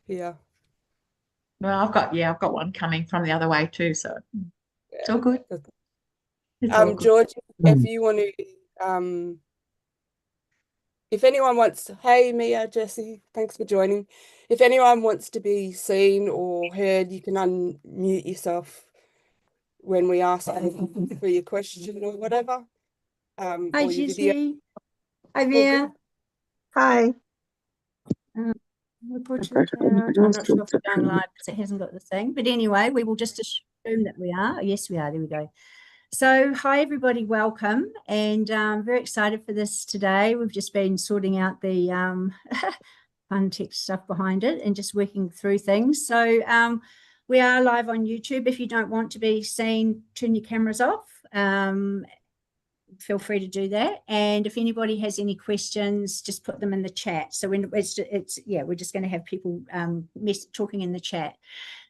here. Well, I've got one coming from the other way too, so it's Yeah. all good. It's all good. George, if you want to, if anyone wants, hey Mia, Jesse, thanks for joining. If anyone wants to be seen or heard, you can unmute yourself when we ask for your question or whatever, Hi, or your video. Jesse. Hi, All good. Mia. Hi. I'm not sure if we're going live because it hasn't got the thing. But anyway, we will just assume that we are. Yes, we are. There we go. So, hi, everybody. Welcome. And I'm very excited for this today. We've just been sorting out the fun tech stuff behind it and just working through things. So, we are live on YouTube. If you don't want to be seen, turn your cameras off. Feel free to do that. And if anybody has any questions, just put them in the chat. So when we're just going to have people talking in the chat.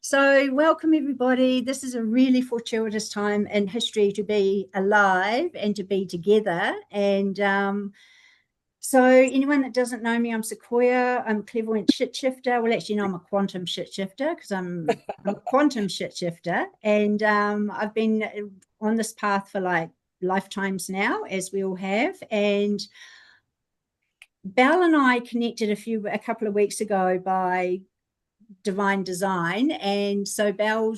So welcome everybody. This is a really fortuitous time in history to be alive and to be together. And so anyone that doesn't know me, I'm Sequoia. I'm a clairvoyant shit shifter. Well, actually, no, I'm a quantum shit shifter because I'm a quantum shit shifter. And I've been on this path for like lifetimes now, as we all have. And Belle and I connected a couple of weeks ago by divine design. And so Belle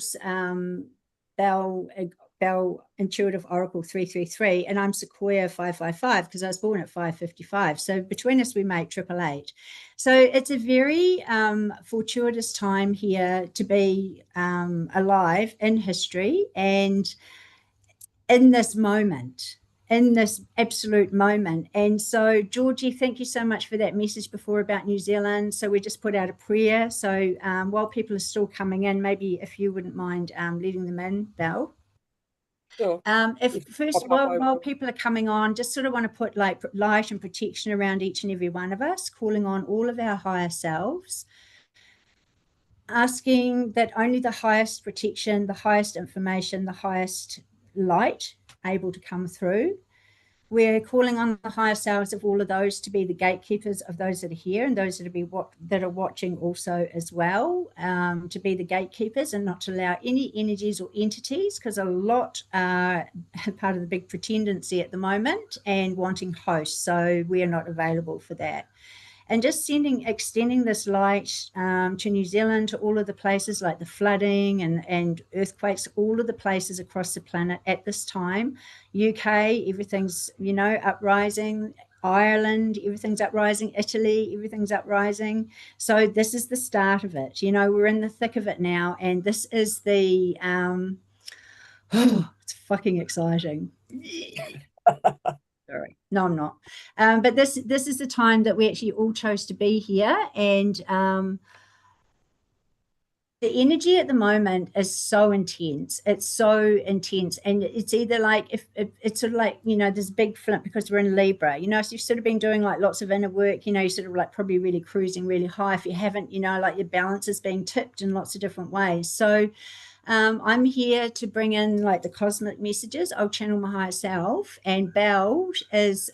Intuitive Oracle 333, and I'm Sequoia 555 because I was born at 5:55. So between us, we make 888. So it's a very fortuitous time here to be alive in history and in this moment, in this absolute moment. And so, Georgie, thank you so much for that message before about New Zealand. So we just put out a prayer. So while people are still coming in, maybe if you wouldn't mind letting them in, Belle. Sure. If first, while people are coming on, just sort of want to put like light and protection around each and every one of us, calling on all of our higher selves, asking that only the highest protection, the highest information, the highest light able to come through. We're calling on the higher selves of all of those to be the gatekeepers of those that are here and those that are watching also as well, to be the gatekeepers and not to allow any energies or entities, because a lot are part of the big pretendency at the moment and wanting hosts. So we are not available for that. And just extending this light to New Zealand, to all of the places like the flooding and earthquakes, all of the places across the planet at this time. UK, everything's, uprising. Ireland, everything's uprising. Italy, everything's uprising. So this is the start of it. We're in the thick of it now. And this is the, it's fucking exciting. Sorry. No, I'm not. But this is the time that we actually all chose to be here. And the energy at the moment is so intense. It's so intense. And it's either like, if it's sort of like, there's a big flip because we're in Libra, so you've sort of been doing like lots of inner work, you're sort of like probably really cruising really high. If you haven't, like your balance is being tipped in lots of different ways. So I'm here to bring in like the cosmic messages. I'll channel my higher self, and Belle is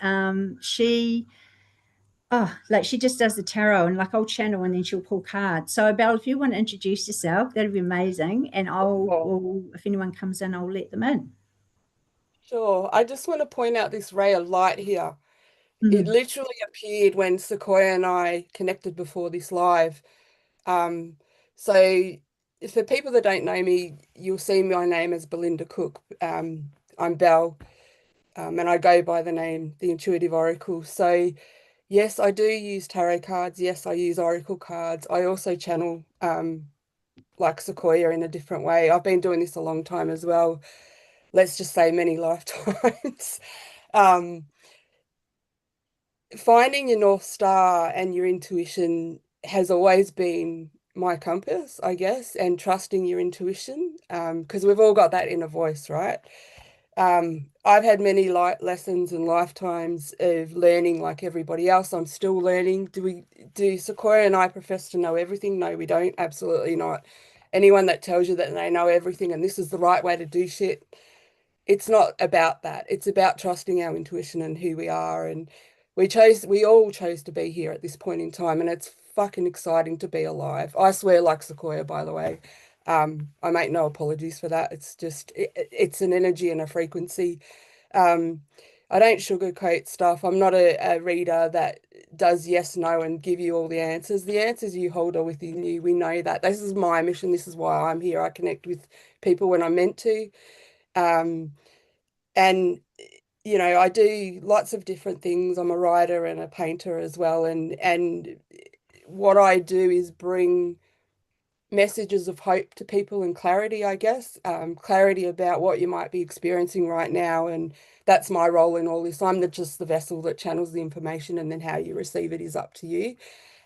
she just does the tarot, and like I'll channel and then she'll pull cards. So Belle, if you want to introduce yourself, that'd be amazing. And if anyone comes in, I'll let them in. Sure. I just want to point out this ray of light here. It literally appeared when Sequoia and I connected before this live. So for people that don't know me, you'll see my name as Belinda Cook. I'm Belle, and I go by the name The Intuitive Oracle. So yes, I do use tarot cards. Yes, I use oracle cards. I also channel like Sequoia in a different way. I've been doing this a long time as well. Let's just say many lifetimes. Finding your North Star and your intuition has always been my compass, I guess, and trusting your intuition, because we've all got that inner voice, right? I've had many lessons and lifetimes of learning like everybody else. I'm still learning. Do Sequoia and I profess to know everything? No, we don't. Absolutely not. Anyone that tells you that they know everything and this is the right way to do shit, it's not about that. It's about trusting our intuition and who we are. And we all chose to be here at this point in time. And it's fucking exciting to be alive. I swear like Sequoia, by the way. I make no apologies for that. It's just it's an energy and a frequency. Um, I don't sugarcoat stuff. I'm not a reader that does yes, no, and give you all the answers. The answers you hold are within you. We know that. This is my mission. This is why I'm here. I connect with people when I'm meant to. Um, and I do lots of different things. I'm a writer and a painter as well. And what I do is bring messages of hope to people and clarity, I guess, clarity about what you might be experiencing right now. And that's my role in all this. I'm just the vessel that channels the information, and then how you receive it is up to you.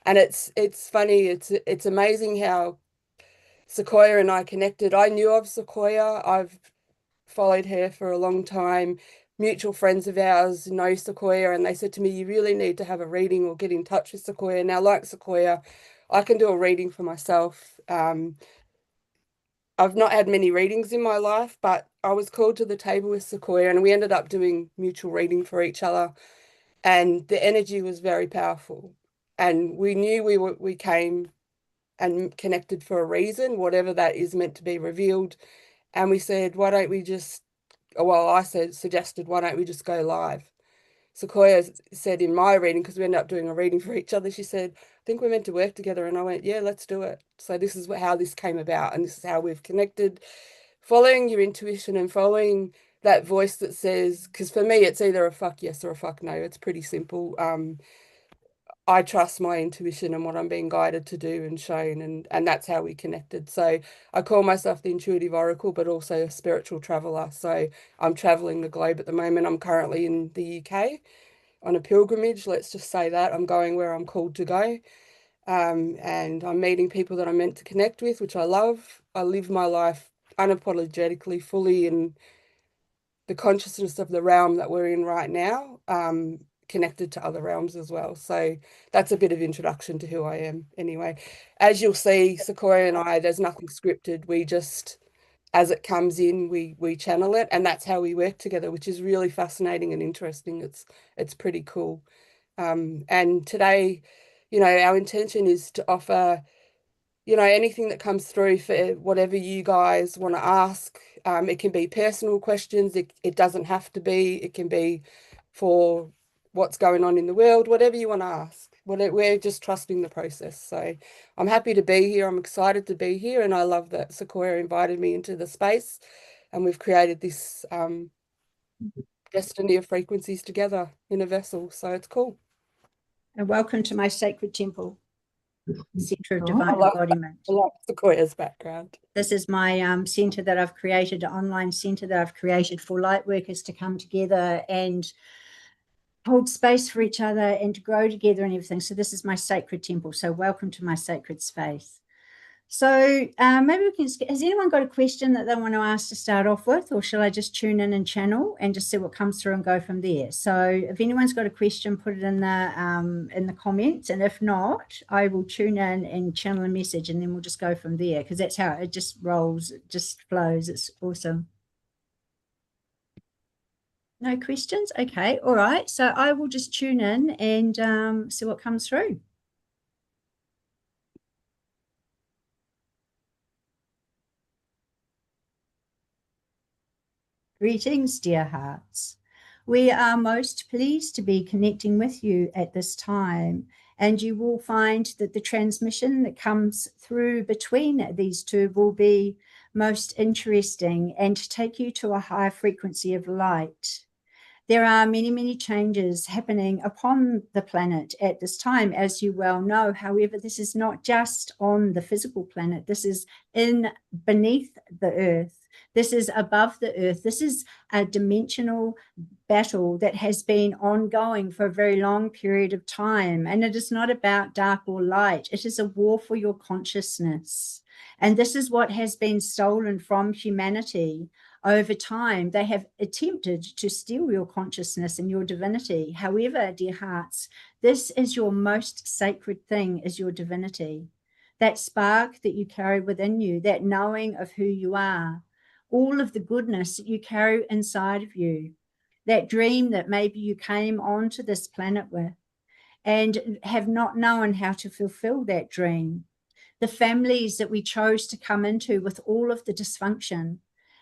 And it's funny, it's amazing how Sequoia and I connected. I knew of Sequoia. I've followed her for a long time. Mutual friends of ours know Sequoia, and they said to me, you really need to have a reading or get in touch with Sequoia. Now, like Sequoia, I can do a reading for myself. I've not had many readings in my life, but I was called to the table with Sequoia, and we ended up doing mutual reading for each other. And the energy was very powerful. And we knew we came and connected for a reason, whatever that is meant to be revealed. And we said, why don't we just, well, I suggested, why don't we just go live? Sequoia said in my reading, because we ended up doing a reading for each other, she said, I think we're meant to work together. And I went, yeah, let's do it. So this is how this came about. And this is how we've connected, following your intuition and following that voice that says, because for me, it's either a fuck yes or a fuck no. It's pretty simple. I trust my intuition and what I'm being guided to do and shown, and that's how we connected. So I call myself the intuitive oracle, but also a spiritual traveler. So I'm traveling the globe at the moment. I'm currently in the UK on a pilgrimage. Let's just say that I'm going where I'm called to go. And I'm meeting people that I'm meant to connect with, which I love. I live my life unapologetically, fully in the consciousness of the realm that we're in right now, connected to other realms as well. So that's a bit of introduction to who I am. Anyway, as you'll see, Sequoia and I, there's nothing scripted. We just, as it comes in, we channel it, and that's how we work together, which is really fascinating and interesting. It's pretty cool. And today, our intention is to offer anything that comes through for whatever you guys want to ask. It can be personal questions. It doesn't have to be. It can be for what's going on in the world, whatever you want to ask. We're just trusting the process. So I'm happy to be here. I'm excited to be here. And I love that Sequoia invited me into the space, and we've created this destiny of frequencies together in a vessel. So it's cool. And welcome to my sacred temple, Center of Cool. Divine Embodiment. I love Sequoia's background. This is my center that I've created, an online center that I've created for light workers to come together and hold space for each other and to grow together and everything. So this is my sacred temple. So welcome to my sacred space. So maybe we can, has anyone got a question that they want to ask to start off with, or shall I just tune in and channel and just see what comes through and go from there? So if anyone's got a question, put it in the comments, and if not, I will tune in and channel a message, and then we'll just go from there, because that's how it just rolls, it just flows. It's awesome. No questions? Okay, all right. So I will just tune in and see what comes through. Greetings, dear hearts. We are most pleased to be connecting with you at this time, and you will find that the transmission that comes through between these two will be most interesting and take you to a higher frequency of light. There are many, many changes happening upon the planet at this time, as you well know. However, this is not just on the physical planet. This is beneath the earth. This is above the earth. This is a dimensional battle that has been ongoing for a very long period of time. And it is not about dark or light. It is a war for your consciousness. And this is what has been stolen from humanity over time. They have attempted to steal your consciousness and your divinity. However, dear hearts, this is your most sacred thing, is your divinity. That spark that you carry within you, that knowing of who you are, all of the goodness that you carry inside of you, that dream that maybe you came onto this planet with. and have not known how to fulfill that dream. The families that we chose to come into with all of the dysfunction,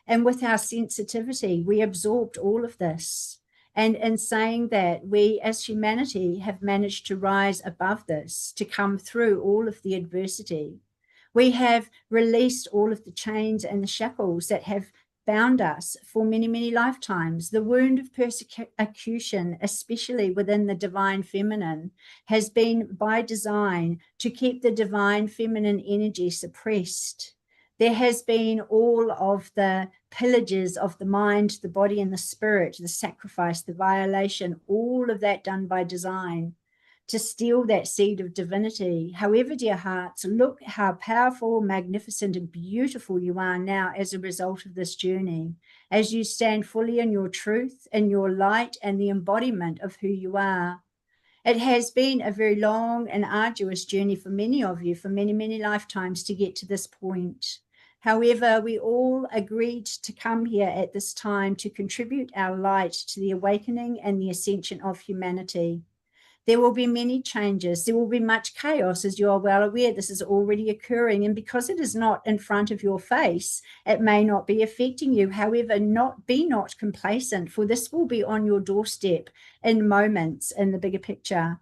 and with our sensitivity, we absorbed all of this. And in saying that, we as humanity have managed to rise above this, to come through all of the adversity. We have released all of the chains and the shackles that have bound us for many, many lifetimes. The wound of persecution, especially within the divine feminine, has been by design to keep the divine feminine energy suppressed. There has been all of the pillages of the mind, the body, and the spirit, the sacrifice, the violation, all of that done by design to steal that seed of divinity. However, dear hearts, look how powerful, magnificent, and beautiful you are now as a result of this journey, as you stand fully in your truth, in your light, and the embodiment of who you are. It has been a very long and arduous journey for many of you, for many, many lifetimes to get to this point. However, we all agreed to come here at this time to contribute our light to the awakening and the ascension of humanity. There will be many changes. There will be much chaos, as you are well aware. This is already occurring. And because it is not in front of your face, it may not be affecting you. However, be not complacent, for this will be on your doorstep in moments in the bigger picture.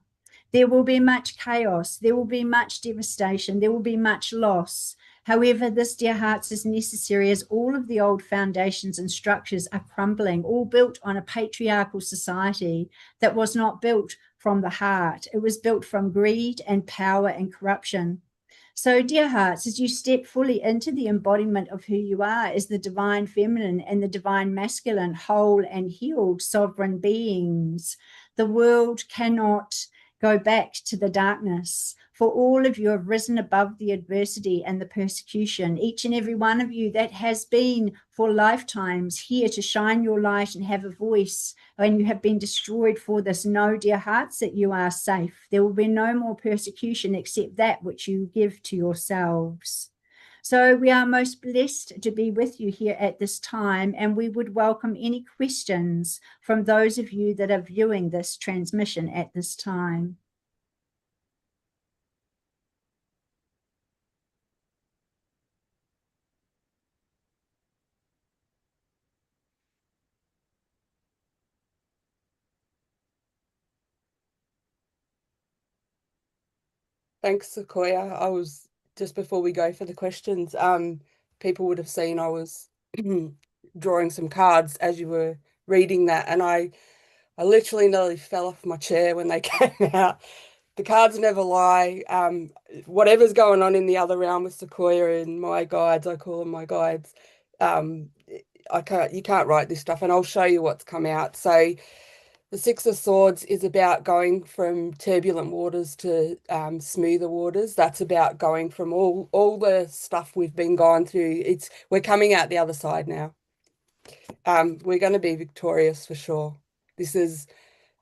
There will be much chaos. There will be much devastation. There will be much loss. However, this, dear hearts, is necessary as all of the old foundations and structures are crumbling, all built on a patriarchal society that was not built from the heart. It was built from greed and power and corruption. So, dear hearts, as you step fully into the embodiment of who you are as the divine feminine and the divine masculine, whole and healed sovereign beings, the world cannot go back to the darkness. For all of you have risen above the adversity and the persecution. Each and every one of you that has been for lifetimes here to shine your light and have a voice, and you have been destroyed for this, know, dear hearts, that you are safe. There will be no more persecution except that which you give to yourselves. So we are most blessed to be with you here at this time, and we would welcome any questions from those of you that are viewing this transmission at this time. Thanks, Sequoia. I was just before we go for the questions, people would have seen I was drawing some cards as you were reading that, and I literally nearly fell off my chair when they came out. The cards never lie. Whatever's going on in the other realm with Sequoia and my guides, I call them my guides. Um, you can't write this stuff, and I'll show you what's come out. So the Six of Swords is about going from turbulent waters to smoother waters. That's about going from all the stuff we've been going through. We're coming out the other side now. We're going to be victorious for sure. This is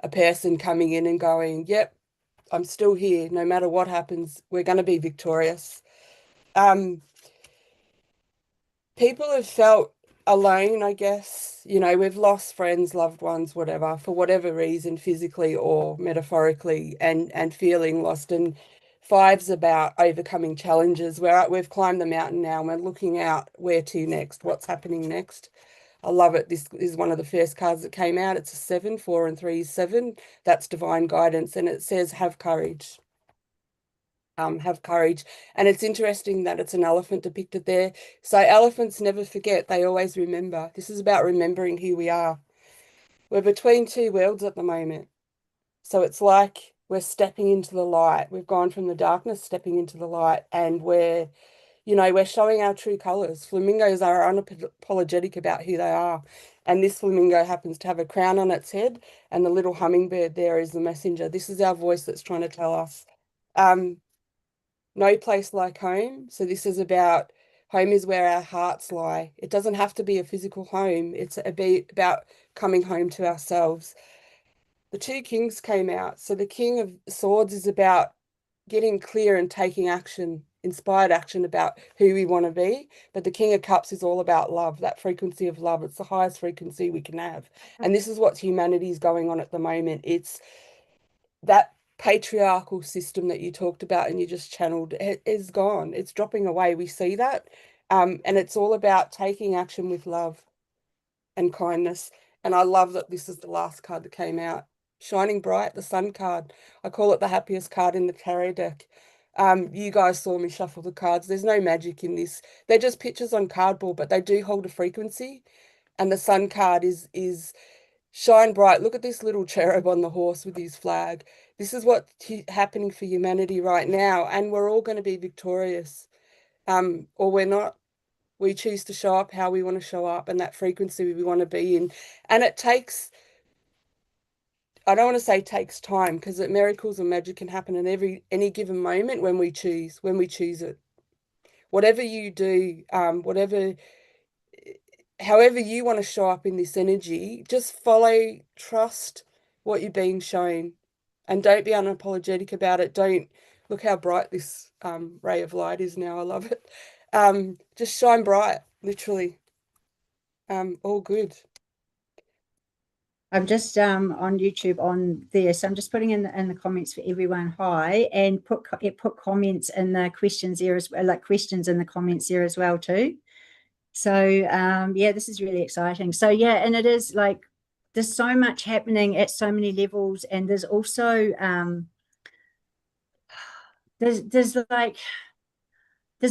a person coming in and going, yep, I'm still here. No matter what happens, we're going to be victorious. People have felt alone, I guess. You know, we've lost friends, loved ones, whatever, for whatever reason, physically or metaphorically, and feeling lost. And five's about overcoming challenges. We've climbed the mountain now and we're looking out where to next, what's happening next. I love it. This is one of the first cards that came out. It's a 7, 4 and 3 is 7. That's divine guidance. And it says, have courage. Have courage. And it's interesting that it's an elephant depicted there. So elephants never forget. They always remember. This is about remembering who we are. We're between two worlds at the moment. So it's like we're stepping into the light. We've gone from the darkness, stepping into the light, and we're showing our true colors. Flamingos are unapologetic about who they are. And this flamingo happens to have a crown on its head, and the little hummingbird there is the messenger. This is our voice that's trying to tell us. No place like home. So this is about home is where our hearts lie. It doesn't have to be a physical home. It's about coming home to ourselves. The two kings came out. So the King of Swords is about getting clear and taking action, inspired action about who we want to be. But the King of Cups is all about love, that frequency of love. It's the highest frequency we can have. And this is what humanity is going on at the moment. It's that patriarchal system that you talked about and you just channeled is gone. It's dropping away. We see that. And it's all about taking action with love and kindness. And I love that this is the last card that came out. Shining bright, the sun card. I call it the happiest card in the tarot deck. You guys saw me shuffle the cards. There's no magic in this. They're just pictures on cardboard, but they do hold a frequency. And the sun card is shine bright. Look at this little cherub on the horse with his flag. This is what's happening for humanity right now, and we're all going to be victorious. Or we're not. We choose to show up how we want to show up and that frequency we want to be in. And it takes, I don't want to say takes time, because miracles and magic can happen in any given moment when we choose it. Whatever you do, however you want to show up in this energy, just follow, trust what you're being shown, and don't be unapologetic about it. Don't look how bright this ray of light is now. I love it. Just shine bright, literally. All good. I'm just on YouTube on there, so I'm just putting in the comments for everyone. Hi, and put comments in the questions there as well, like questions in the comments there as well too. So yeah, this is really exciting. So yeah, and it is like there's so much happening at so many levels, and there's also there's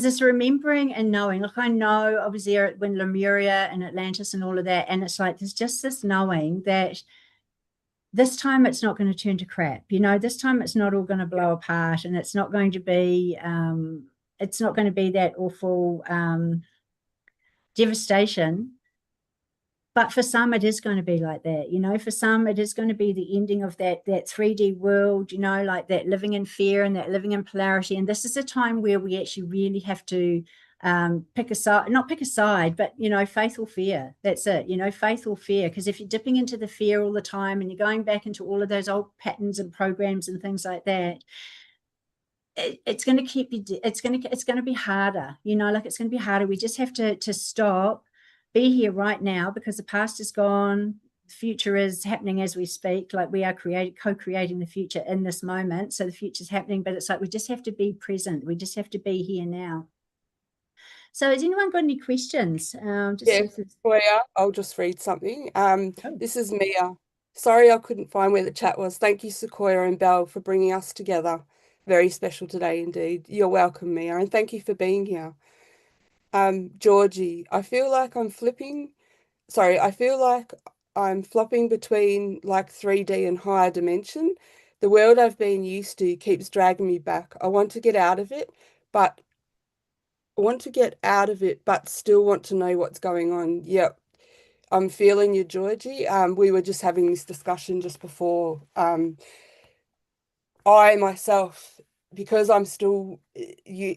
this remembering and knowing. Like I know I was there when Lemuria and Atlantis and all of that, and it's like there's just this knowing that this time it's not going to turn to crap. You know, this time it's not all going to blow apart, and it's not going to be that awful devastation. But for some, it is going to be like that. You know, for some, it is going to be the ending of that 3D world, you know, like that living in fear and that living in polarity. And this is a time where we actually really have to pick a side, not pick a side, but, you know, faith or fear. That's it, you know, faith or fear. Because if you're dipping into the fear all the time and you're going back into all of those old patterns and programs and things like that, it's going to keep you, it's going to be harder, you know, like it's going to be harder. We just have to stop, be here right now, because the past is gone. The future is happening as we speak. Like we are co-creating the future in this moment. So the future is happening, but it's like we just have to be present. We just have to be here now. So has anyone got any questions? Yeah, Sequoia, I'll just read something. This is Mia. Sorry I couldn't find where the chat was. Thank you, Sequoia and Belle, for bringing us together. Very special today indeed. You're welcome, Mia, and thank you for being here. Georgie, I feel like I'm flopping between like 3D and higher dimension. The world I've been used to keeps dragging me back. I want to get out of it, but still want to know what's going on. Yep. I'm feeling you, Georgie. We were just having this discussion just before. I myself, because I'm still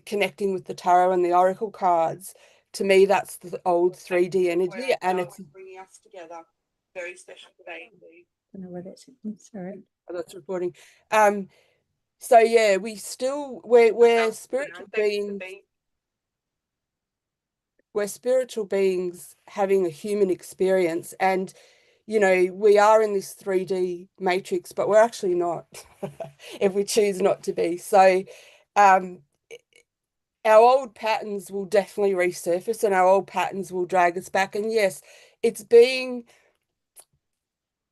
connecting with the tarot and the oracle cards, to me that's the old 3D energy, and it's bringing us together. Very special today indeed. I don't know where that's sorry. Oh, that's recording. So yeah, we're spiritual beings. We're spiritual beings having a human experience, and you know, we are in this 3D matrix, but we're actually not if we choose not to be. So our old patterns will definitely resurface, and our old patterns will drag us back. And yes, it's being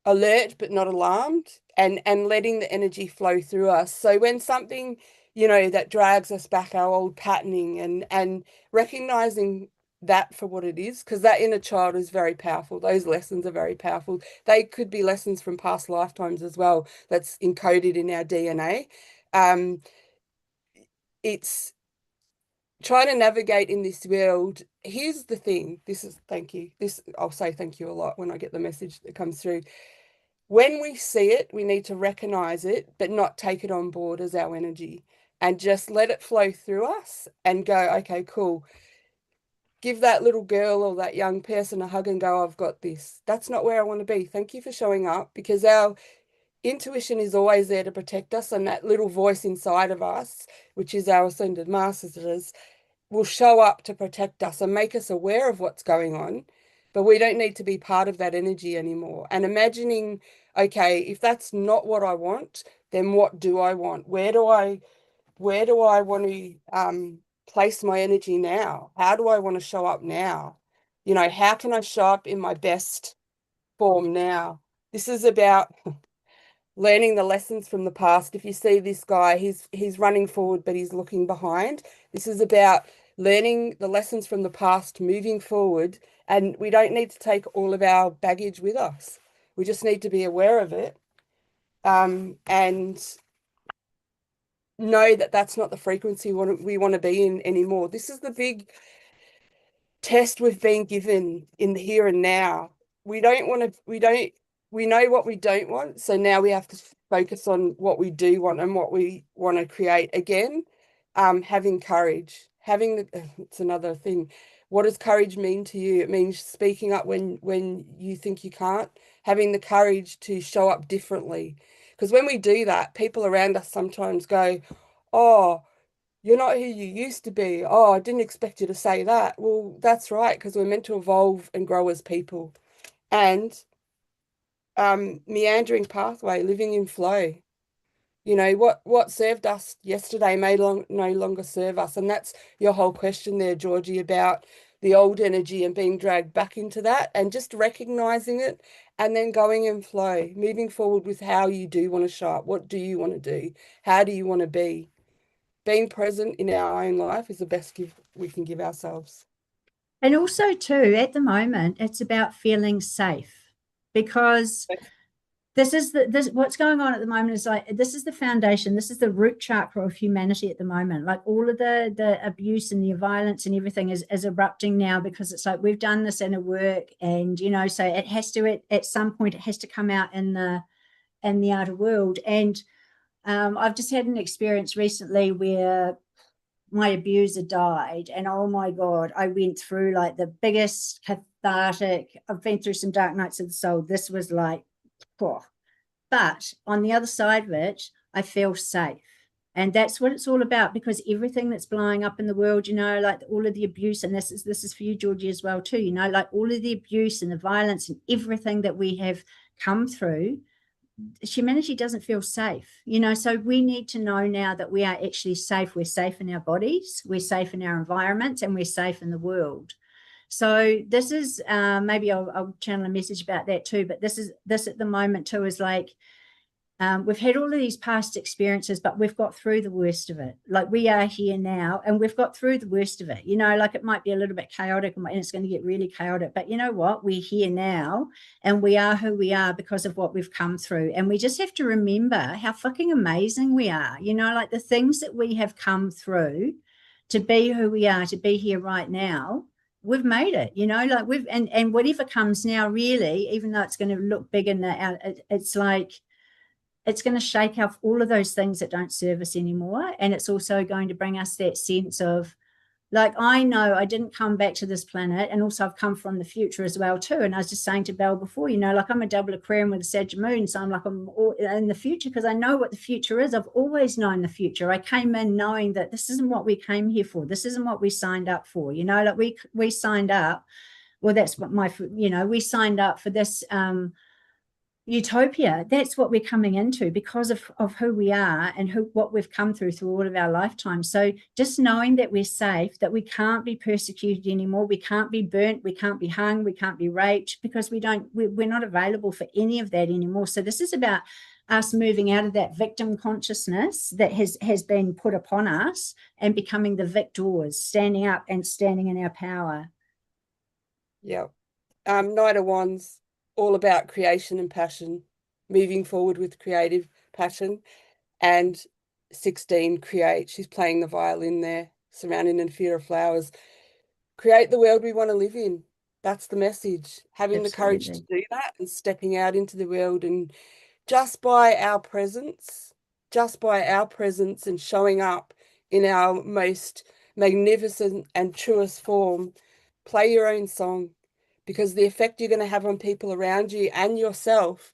alert but not alarmed, and letting the energy flow through us. So when something, you know, that drags us back, our old patterning, and recognizing that for what it is, because that inner child is very powerful. Those lessons are very powerful. They could be lessons from past lifetimes as well, that's encoded in our DNA. It's trying to navigate in this world. Here's the thing. Thank you. I'll say thank you a lot when I get the message that comes through. When we see it, we need to recognize it, but not take it on board as our energy, and just let it flow through us and go, okay, cool. Give that little girl or that young person a hug and go, I've got this. That's not where I want to be. Thank you for showing up, because our intuition is always there to protect us. And that little voice inside of us, which is our ascended masters, will show up to protect us and make us aware of what's going on. but we don't need to be part of that energy anymore. And imagining, okay, if that's not what I want, then what do I want? Where do I want to place my energy now? How do I want to show up now? How can I show up in my best form now? This is about learning the lessons from the past. If you see this guy, he's running forward, but he's looking behind. This is about learning the lessons from the past, moving forward, and we don't need to take all of our baggage with us. We just need to be aware of it, and know that that's not the frequency we want to be in anymore. This is the big test we've been given in the here and now. We don't want to, we know what we don't want. So now we have to focus on what we do want and what we want to create again. Having courage, it's another thing. What does courage mean to you? It means speaking up when you think you can't, having the courage to show up differently. Because when we do that, people around us sometimes go, oh, you're not who you used to be. Oh, I didn't expect you to say that. Well, that's right, because we're meant to evolve and grow as people. And meandering pathway, living in flow. What served us yesterday may no longer serve us. And that's your whole question there, Georgie, about the old energy and being dragged back into that and just recognizing it and then going in flow, moving forward with how you do want to show up. What do you want to do? How do you want to be? Being present in our own life is the best gift we can give ourselves. And also, too, at the moment, it's about feeling safe, because this what's going on at the moment is like, this is the foundation, this is the root chakra of humanity at the moment. Like all of the abuse and the violence and everything is erupting now, because it's like we've done this inner work, and so it has to, at some point it has to come out in the outer world. And I've just had an experience recently where my abuser died, and oh my God, I went through like the biggest cathartic, I've been through some dark nights of the soul. This was like, oh. But on the other side of it, I feel safe. And that's what it's all about, because everything that's blowing up in the world, like all of the abuse, and this is for you, Georgie, as well, too, like all of the abuse and the violence and everything that we have come through, humanity doesn't feel safe, so we need to know now that we are actually safe. We're safe in our bodies, we're safe in our environments, and we're safe in the world. So this is maybe I'll channel a message about that too, but this at the moment too is like, we've had all of these past experiences, but we've got through the worst of it. Like we are here now, and we've got through the worst of it. Like it might be a little bit chaotic, and it's going to get really chaotic, but you know what? We're here now, and we are who we are because of what we've come through. And we just have to remember how fucking amazing we are. Like the things that we have come through to be who we are, to be here right now. We've made it, like and whatever comes now, really, even though it's going to look big in it's like, it's going to shake off all of those things that don't serve us anymore. And it's also going to bring us that sense of, like, I know I didn't come back to this planet, and also I've come from the future as well too. And I was just saying to Belle before, like I'm a double Aquarian with a Sag moon, so I'm like, I'm all in the future because I know what the future is. I've always known the future. I came in knowing that this isn't what we came here for. This isn't what we signed up for. Like we signed up. Well, that's what we signed up for this utopia. That's what we're coming into because of who we are and what we've come through all of our lifetime. So just knowing that we're safe, that we can't be persecuted anymore, we can't be burnt, we can't be hung, we can't be raped, because we're not available for any of that anymore. So this is about us moving out of that victim consciousness that has been put upon us and becoming the victors, standing up and standing in our power. Yeah. Knight of Wands, all about creation and passion, moving forward with creative passion. And 16, create. She's playing the violin there, surrounding in a field of flowers. Create the world we want to live in. That's the message. Having the courage to do that and stepping out into the world, and just by our presence and showing up in our most magnificent and truest form, play your own song, because the effect you're going to have on people around you and yourself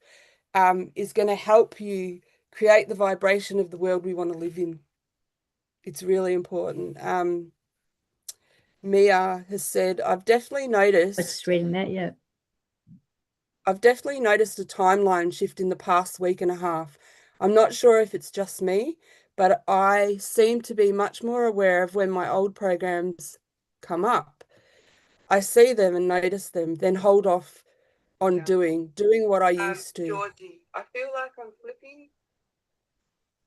is going to help you create the vibration of the world we want to live in. It's really important. Mia has said, I was just reading that, yeah. I've definitely noticed a timeline shift in the past week and a half. I'm not sure if it's just me, but I seem to be much more aware of when my old programs come up. I see them and notice them, then hold off on Yeah. doing what I used to. Georgie, I feel like I'm flipping.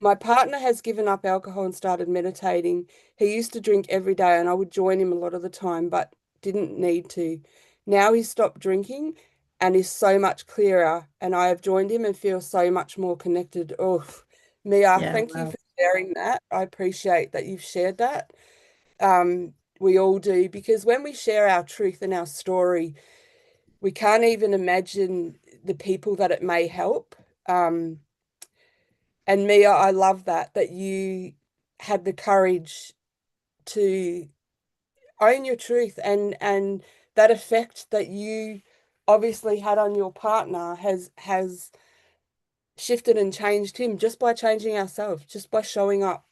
My partner has given up alcohol and started meditating. He used to drink every day, and I would join him a lot of the time, but didn't need to. Now he's stopped drinking and is so much clearer, and I have joined him and feel so much more connected. Oh, Mia, Yeah, thank you wow. for sharing that. I appreciate that you've shared that. We all do, because when we share our truth and our story, we can't even imagine the people that it may help. And Mia, I love that you had the courage to own your truth, and that effect that you obviously had on your partner has shifted and changed him just by changing ourselves, just by showing up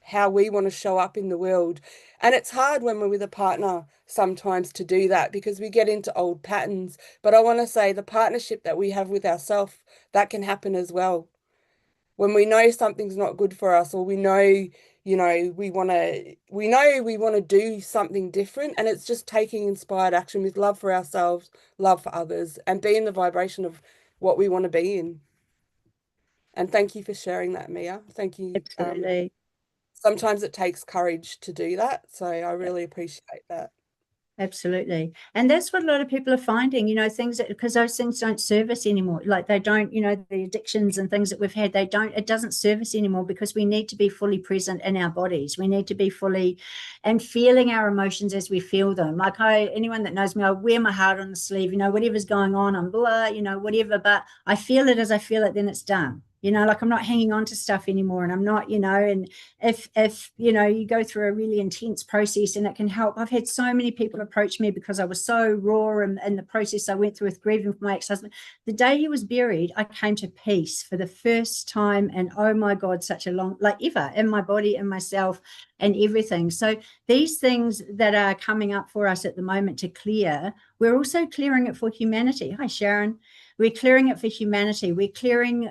how we want to show up in the world. And it's hard when we're with a partner sometimes to do that because we get into old patterns. But I want to say the partnership that we have with ourselves, that can happen as well. When we know something's not good for us, or we know, we want to do something different, and it's just taking inspired action with love for ourselves, love for others, and be in the vibration of what we want to be in. And thank you for sharing that, Mia. Thank you. Absolutely. Sometimes it takes courage to do that, so I really appreciate that. Absolutely. And that's what a lot of people are finding, things that, because those things don't serve us anymore. Like they don't, the addictions and things that we've had, it doesn't serve us anymore because we need to be fully present in our bodies. We need to be fully and feeling our emotions as we feel them. Like anyone that knows me, I wear my heart on the sleeve, whatever's going on, I'm blah, whatever, but I feel it as I feel it, then it's done. Like I'm not hanging on to stuff anymore, and I'm not, and if you go through a really intense process, and it can help. I've had so many people approach me because I was so raw in the process I went through with grieving for my ex-husband. The day he was buried, I came to peace for the first time, and oh my God, such a long, like ever, in my body and myself and everything. So these things that are coming up for us at the moment to clear, we're also clearing it for humanity. Hi, Sharon. We're clearing it for humanity. We're clearing,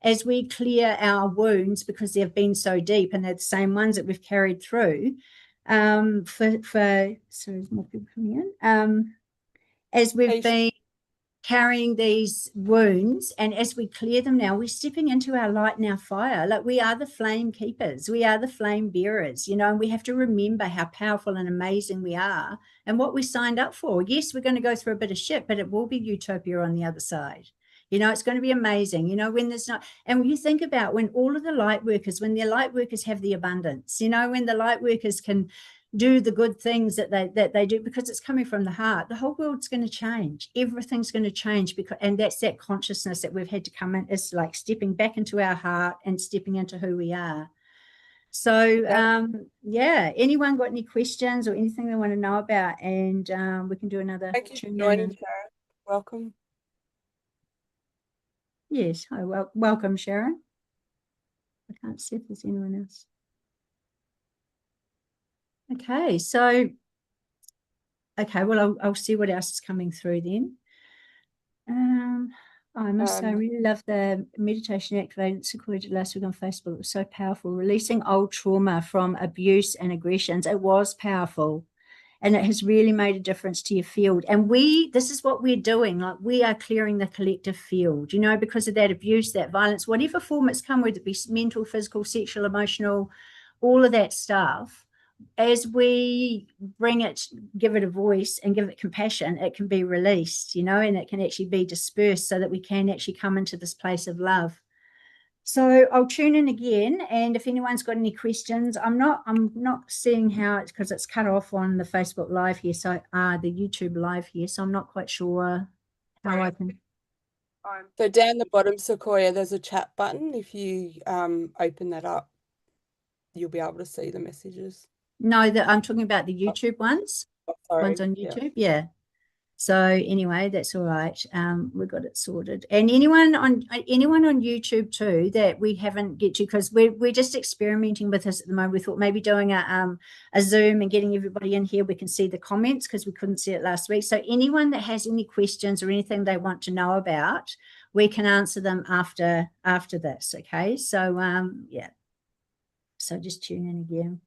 as we clear our wounds, because they've been so deep and they're the same ones that we've carried through. Sorry, there's more people coming in. As we've been carrying these wounds, and as we clear them now, we're stepping into our light and our fire. Like we are the flame keepers, we are the flame bearers, and we have to remember how powerful and amazing we are and what we signed up for. Yes, we're going to go through a bit of shit, but it will be utopia on the other side. It's going to be amazing, when there's not, and when you think about when all of the light workers, when their light workers have the abundance, when the light workers can do the good things that they do, because it's coming from the heart, the whole world's going to change. Everything's going to change, because, and that's that consciousness that we've had to come in. It's like stepping back into our heart and stepping into who we are. So yeah, anyone got any questions or anything they want to know about? And we can do another. Thank you for joining, Sharon. Welcome. Yes, hi, welcome, Sharon. I can't see if there's anyone else. Okay, so well, I'll see what else is coming through then. I must say, I really love the meditation activated Sequoia last week on Facebook. It was so powerful. Releasing old trauma from abuse and aggressions. It was powerful. And it has really made a difference to your field. And this is what we're doing. Like we are clearing the collective field, because of that abuse, that violence, whatever form it's come, whether it be mental, physical, sexual, emotional, all of that stuff. As we bring it, give it a voice and give it compassion, it can be released, and it can actually be dispersed so that we can actually come into this place of love. So I'll tune in again, and if anyone's got any questions, I'm not seeing how it's, because it's cut off on the Facebook Live here, so the YouTube Live here, so I'm not quite sure how I can. So down the bottom, Sequoia, there's a chat button. If you open that up, you'll be able to see the messages. No, I'm talking about the YouTube ones. Oh, sorry. Ones on YouTube, yeah. So anyway, that's all right. We got it sorted. And anyone on YouTube too that we haven't get to, because we're just experimenting with this at the moment. We thought maybe doing a Zoom and getting everybody in here. We can see the comments because we couldn't see it last week. So anyone that has any questions or anything they want to know about, we can answer them after this. Okay. So yeah. So just tune in again.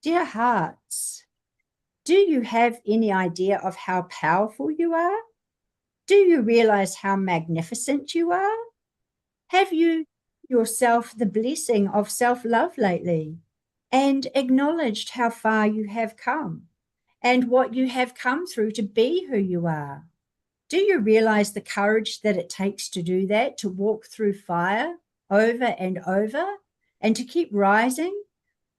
Dear hearts, do you have any idea of how powerful you are? Do you realize how magnificent you are? Have you yourself the blessing of self-love lately and acknowledged how far you have come and what you have come through to be who you are? Do you realize the courage that it takes to do that, to walk through fire over and over and to keep rising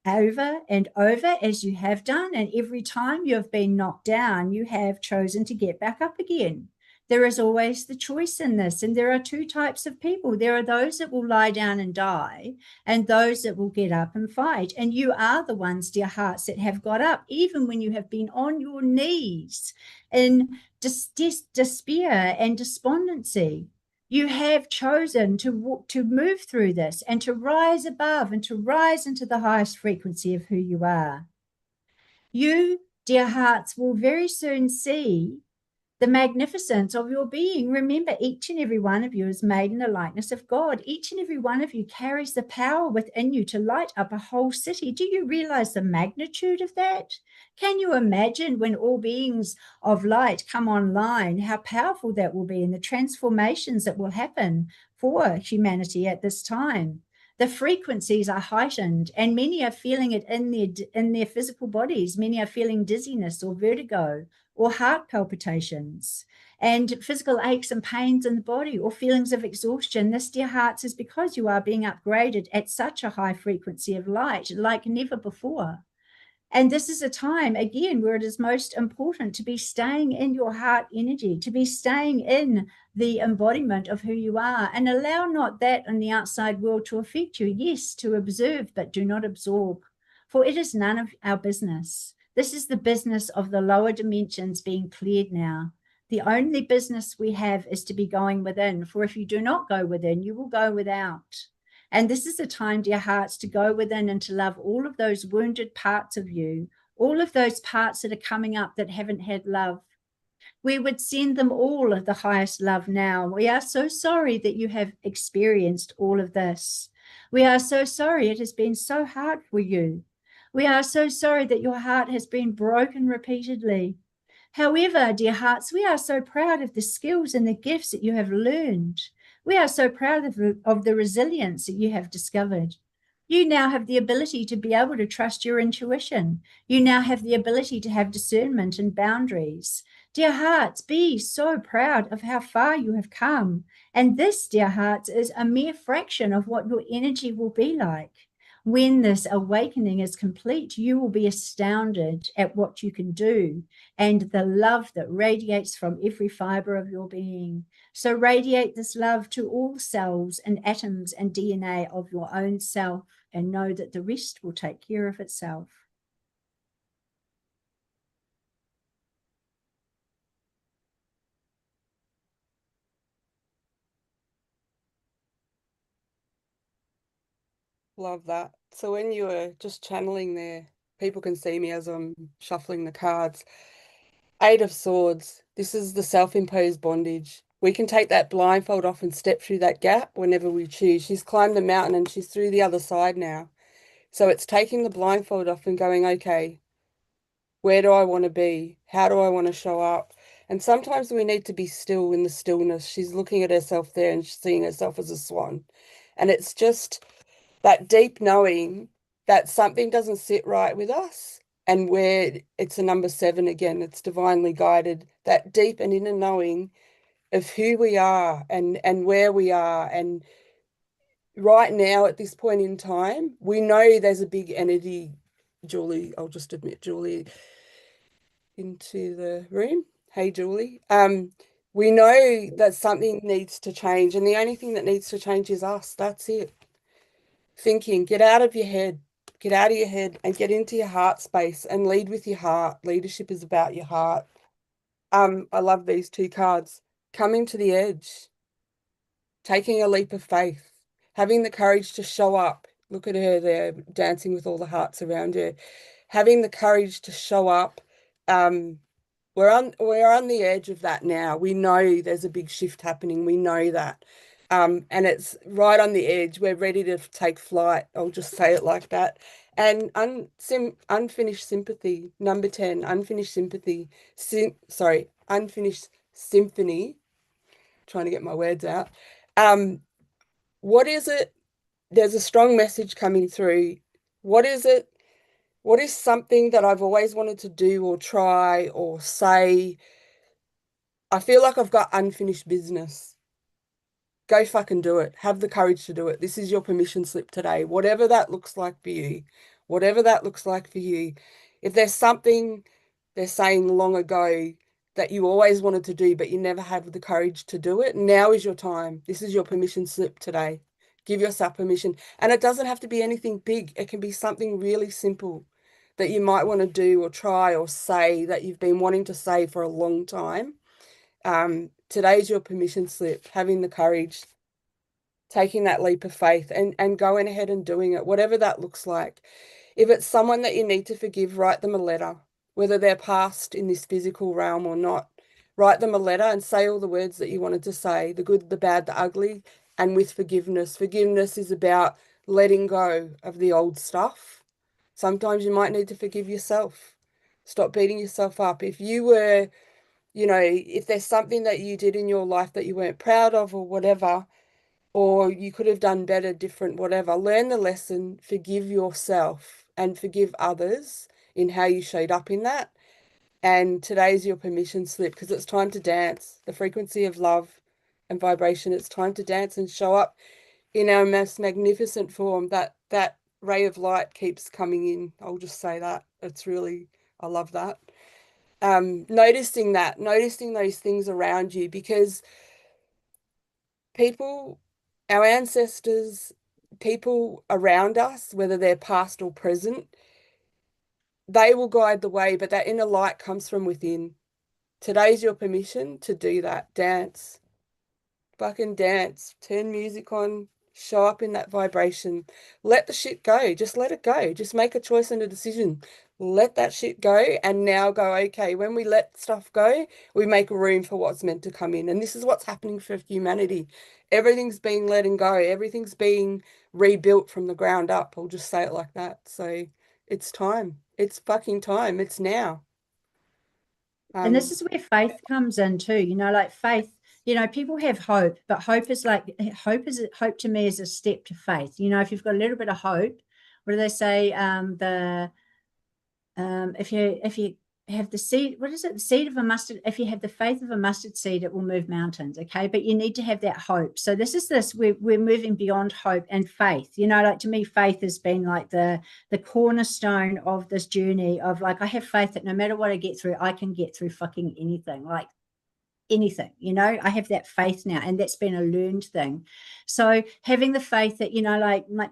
over and over as you have done? And every time you have been knocked down, you have chosen to get back up again. There is always the choice in this. And there are two types of people. There are those that will lie down and die and those that will get up and fight. And you are the ones, dear hearts, that have got up, even when you have been on your knees in despair and despondency. You have chosen to move through this and to rise above and to rise into the highest frequency of who you are. You, dear hearts, will very soon see the magnificence of your being. Remember, each and every one of you is made in the likeness of God. Each and every one of you carries the power within you to light up a whole city. Do you realize the magnitude of that? Can you imagine when all beings of light come online, how powerful that will be and the transformations that will happen for humanity at this time? The frequencies are heightened and many are feeling it in their physical bodies. Many are feeling dizziness or vertigo or heart palpitations and physical aches and pains in the body or feelings of exhaustion. This, dear hearts, is because you are being upgraded at such a high frequency of light like never before. And this is a time, again, where it is most important to be staying in your heart energy, to be staying in the embodiment of who you are, and allow not that in the outside world to affect you. Yes, to observe, but do not absorb, for it is none of our business. This is the business of the lower dimensions being cleared now. The only business we have is to be going within, for if you do not go within, you will go without. And this is a time, dear hearts, to go within and to love all of those wounded parts of you, all of those parts that are coming up that haven't had love. We would send them all the highest love now. We are so sorry that you have experienced all of this. We are so sorry it has been so hard for you. We are so sorry that your heart has been broken repeatedly. However, dear hearts, we are so proud of the skills and the gifts that you have learned. We are so proud of the resilience that you have discovered. You now have the ability to be able to trust your intuition. You now have the ability to have discernment and boundaries. Dear hearts, be so proud of how far you have come. And this, dear hearts, is a mere fraction of what your energy will be like. When this awakening is complete, you will be astounded at what you can do and the love that radiates from every fiber of your being. So radiate this love to all cells and atoms and DNA of your own self, and know that the rest will take care of itself. Love that. So when you were just channeling there, people can see me as I'm shuffling the cards. Eight of Swords. This is the self-imposed bondage. We can take that blindfold off and step through that gap whenever we choose. She's climbed the mountain and she's through the other side now. So it's taking the blindfold off and going, okay, where do I want to be? How do I want to show up? And sometimes we need to be still in the stillness. She's looking at herself there and she's seeing herself as a swan. And it's just that deep knowing that something doesn't sit right with us, and where it's a number 7 again, it's divinely guided, that deep and inner knowing of who we are and where we are. And right now at this point in time, we know there's a big energy. Julie, I'll just admit Julie into the room. Hey Julie. We know that something needs to change, and the only thing that needs to change is us. That's it. Thinking, get out of your head, get out of your head and get into your heart space and lead with your heart. Leadership is about your heart. I love these two cards. Coming to the edge, taking a leap of faith, having the courage to show up. Look at her there dancing with all the hearts around her. Having the courage to show up. We're on the edge of that now. We know there's a big shift happening. We know that. And it's right on the edge. We're ready to take flight. I'll just say it like that. And unfinished sympathy, number 10, unfinished sympathy. Unfinished symphony. Trying to get my words out. What is it? There's a strong message coming through. What is it? What is something that I've always wanted to do or try or say? I feel like I've got unfinished business. Go fucking do it. Have the courage to do it. This is your permission slip today. Whatever that looks like for you. Whatever that looks like for you. If there's something they're saying long ago that you always wanted to do, but you never had the courage to do it, now is your time. This is your permission slip today. Give yourself permission. And it doesn't have to be anything big. It can be something really simple that you might want to do or try or say that you've been wanting to say for a long time. Today's your permission slip, having the courage, taking that leap of faith and going ahead and doing it, whatever that looks like. If it's someone that you need to forgive, write them a letter, whether they're passed in this physical realm or not. Write them a letter and say all the words that you wanted to say, the good, the bad, the ugly, and with forgiveness. Forgiveness is about letting go of the old stuff. Sometimes you might need to forgive yourself. Stop beating yourself up. If you were, if there's something that you did in your life that you weren't proud of or whatever, or you could have done better, different, whatever, learn the lesson, forgive yourself and forgive others in how you showed up in that. And today's your permission slip because it's time to dance, the frequency of love and vibration. It's time to dance and show up in our most magnificent form. That ray of light keeps coming in. I'll just say that. I love that. Noticing those things around you, because people, our ancestors, people around us, whether they're past or present, they will guide the way, but that inner light comes from within. Today's your permission to do that. Dance. Fucking dance. Turn music on. Show up in that vibration. Let the shit go. Just let it go. Just make a choice and a decision. Let that shit go and now go, okay, when we let stuff go, we make room for what's meant to come in. And this is what's happening for humanity. Everything's being letting go. Everything's being rebuilt from the ground up. I'll just say it like that. So it's time. It's fucking time. It's now. And this is where faith comes in too. Like faith, people have hope, but hope hope to me is a step to faith. If you've got a little bit of hope, what do they say? If you have the seed, what is it? The seed of a mustard. If you have the faith of a mustard seed, it will move mountains. Okay, but you need to have that hope. So we're moving beyond hope and faith. Like to me, faith has been like the cornerstone of this journey of like, I have faith that no matter what I get through, I can get through fucking anything. Like anything, I have that faith now, and that's been a learned thing. So having the faith that,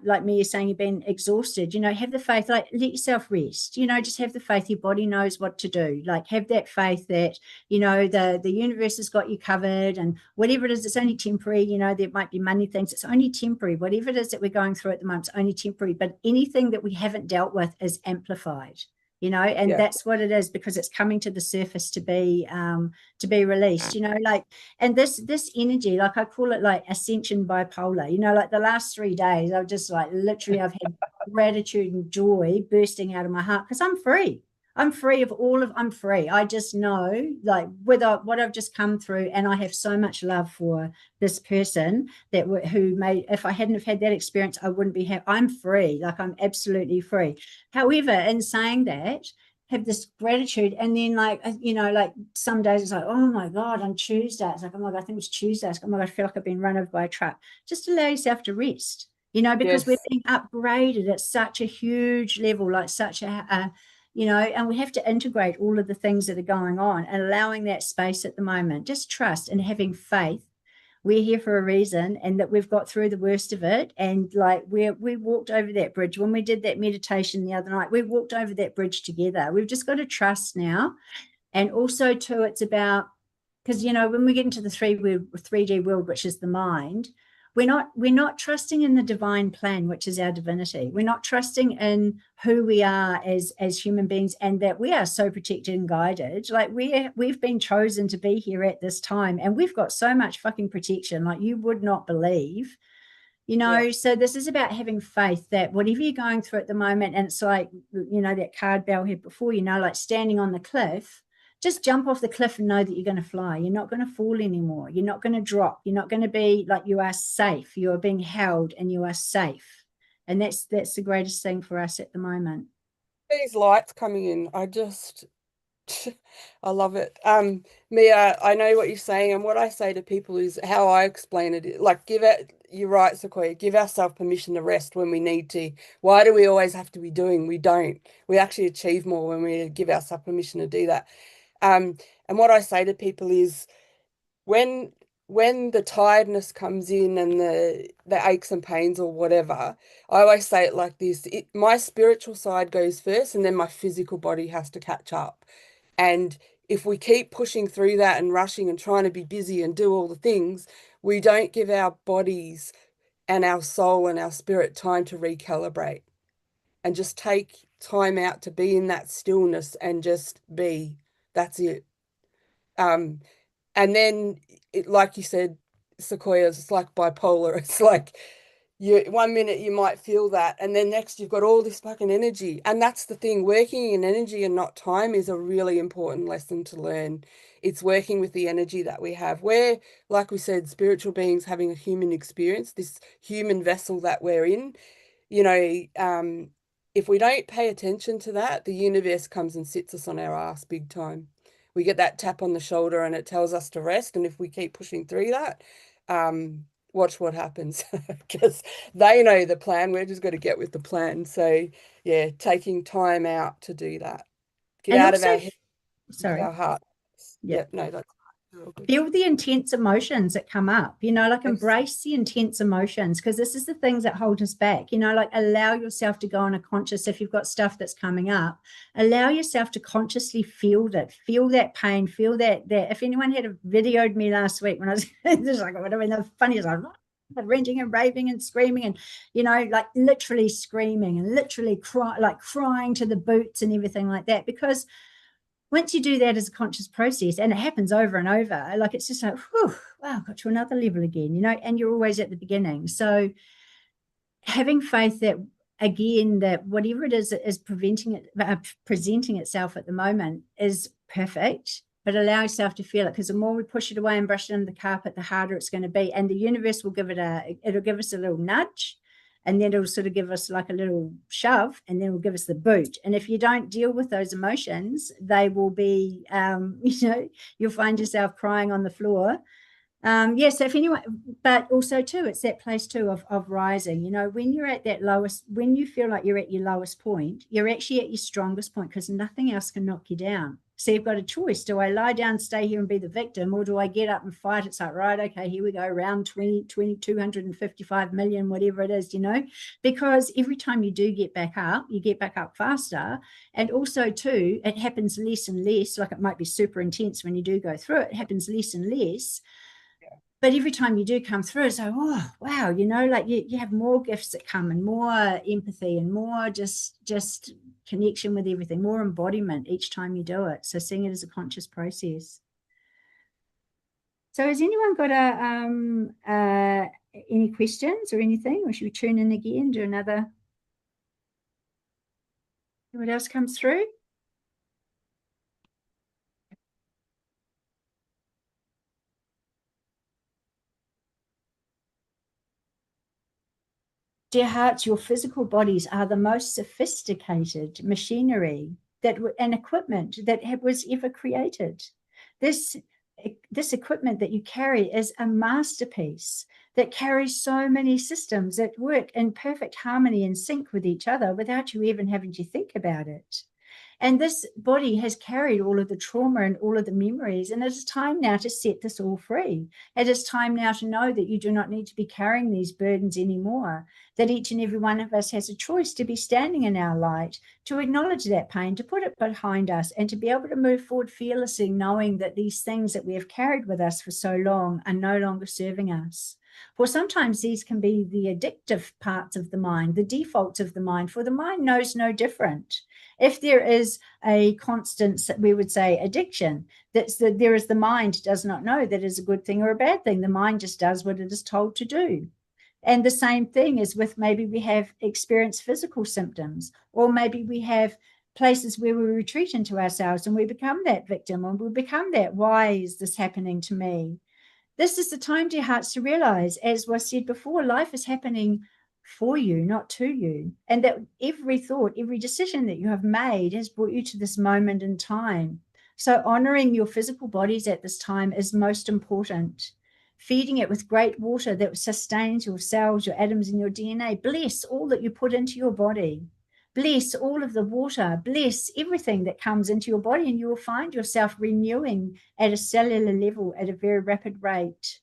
like me, you're saying you've been exhausted, have the faith, like let yourself rest, just have the faith your body knows what to do. Like have that faith that, the universe has got you covered, and whatever it is, it's only temporary. There might be money things, it's only temporary. Whatever it is that we're going through at the moment, it's only temporary, but anything that we haven't dealt with is amplified. And that's what it is, because it's coming to the surface to be released, like, and this energy, like I call it like ascension bipolar, like the last 3 days, I've just like literally, I've had gratitude and joy bursting out of my heart because I'm free. I'm free of I'm free. I just know, like, with what I've just come through, and I have so much love for this person who made, if I hadn't have had that experience, I wouldn't be happy. I'm free. Like, I'm absolutely free. However, in saying that, have this gratitude, and then like some days it's like, oh my God, on Tuesday, it's like, oh my God, I think it was Tuesday, it's like, oh my God, I feel like I've been run over by a truck. Just allow yourself to rest, because we're being upgraded at such a huge level, like such a and we have to integrate all of the things that are going on, and allowing that space at the moment, just trust and having faith. we're here for a reason, and that we've got through the worst of it. And like we walked over that bridge when we did that meditation the other night. We walked over that bridge together. We've just got to trust now. And also too, it's about, because you know, when we get into the 3D world, which is the mind, we're not trusting in the divine plan, which is our divinity. We're not trusting in who we are as human beings, and that we are so protected and guided. Like we've been chosen to be here at this time, and we've got so much fucking protection like you would not believe. You know, Yeah. so this is about having faith that whatever you're going through at the moment, and it's like, you know, that card Belle had before, you know, like standing on the cliff, just jump off the cliff and know that you're going to fly. You're not going to fall anymore. You're not going to drop. You're not going to be like, you are safe. You are being held and you are safe. And that's the greatest thing for us at the moment. These lights coming in, I just I love it. Mia, I know what you're saying, and what I say to people is how I explain it. Like, you're right, Sequoia, give ourselves permission to rest when we need to. Why do we always have to be doing? We don't. We actually achieve more when we give ourselves permission to do that. And what I say to people is when the tiredness comes in and the aches and pains or whatever, I always say it like this. My spiritual side goes first, and then my physical body has to catch up. And if we keep pushing through that and rushing and trying to be busy and do all the things, we don't give our bodies and our soul and our spirit time to recalibrate and just take time out to be in that stillness and just be. That's it. Um, and then, like you said, Sequoia, it's like bipolar. It's like you 1 minute you might feel that, and then next you've got all this fucking energy. And that's the thing, working in energy and not time is a really important lesson to learn. It's working with the energy that we have. We're, like we said, spiritual beings having a human experience, this human vessel that we're in. You know, if we don't pay attention to that, the universe comes and sits us on our ass big time. We get that tap on the shoulder and it tells us to rest. And if we keep pushing through that, watch what happens because they know the plan. We're just got to get with the plan. So, yeah, taking time out to do that. Get And out of also, our head, into sorry, our heart. yeah. Yep, no, that's all good. Feel the intense emotions that come up, you know, like Yes. embrace the intense emotions, because this is the things that hold us back, you know, like allow yourself to go on a conscious, if you've got stuff that's coming up, allow yourself to consciously feel that pain, feel that if anyone had videoed me last week when I was just like, what I mean, the funniest, I was ranting and raving and screaming and, you know, like literally screaming and literally crying to the boots and everything like that, because once you do that as a conscious process, and it happens over and over, like it's just like, whew, wow, got to another level again, you know, and you're always at the beginning. So having faith that, again, that whatever it is presenting itself at the moment is perfect, but allow yourself to feel it, because the more we push it away and brush it under the carpet, the harder it's going to be. And the universe will it'll give us a little nudge, and then it'll sort of give us like a little shove, and then it'll give us the boot. And if you don't deal with those emotions, they will be, you know, you'll find yourself crying on the floor. Yes, so if anyone, but also too, it's that place too of rising. You know, when you're at that lowest, when you feel like you're at your lowest point, you're actually at your strongest point, because nothing else can knock you down. So you've got a choice. Do I lie down, stay here and be the victim, or do I get up and fight? It's like, right, okay, here we go, round 255 million, whatever it is, you know, because every time you do get back up, you get back up faster. And also too, it happens less and less. Like, it might be super intense when you do go through it, it happens less and less. But every time you do come through, it's like, oh, wow, you know, like you have more gifts that come, and more empathy, and more just connection with everything, more embodiment each time you do it. So seeing it as a conscious process. So has anyone got any questions or anything? Or should we tune in again, do another? What else comes through? Dear hearts, your physical bodies are the most sophisticated machinery and equipment that was ever created. This equipment that you carry is a masterpiece that carries so many systems that work in perfect harmony and sync with each other without you even having to think about it. And this body has carried all of the trauma and all of the memories. And it is time now to set this all free. It is time now to know that you do not need to be carrying these burdens anymore, that each and every one of us has a choice to be standing in our light, to acknowledge that pain, to put it behind us, and to be able to move forward fearlessly, knowing that these things that we have carried with us for so long are no longer serving us. For sometimes these can be the addictive parts of the mind, the defaults of the mind, for the mind knows no different. If there is a constant, we would say, addiction, there is the mind does not know that is a good thing or a bad thing. The mind just does what it is told to do. And the same thing is with maybe we have experienced physical symptoms, or maybe we have places where we retreat into ourselves and we become that victim, and we become that, why is this happening to me? This is the time, dear hearts, to realize, as was said before, life is happening for you, not to you. And that every thought, every decision that you have made has brought you to this moment in time. So honoring your physical bodies at this time is most important. Feeding it with great water that sustains your cells, your atoms, and your DNA. Bless all that you put into your body. Bless all of the water. Bless everything that comes into your body, and you will find yourself renewing at a cellular level at a very rapid rate.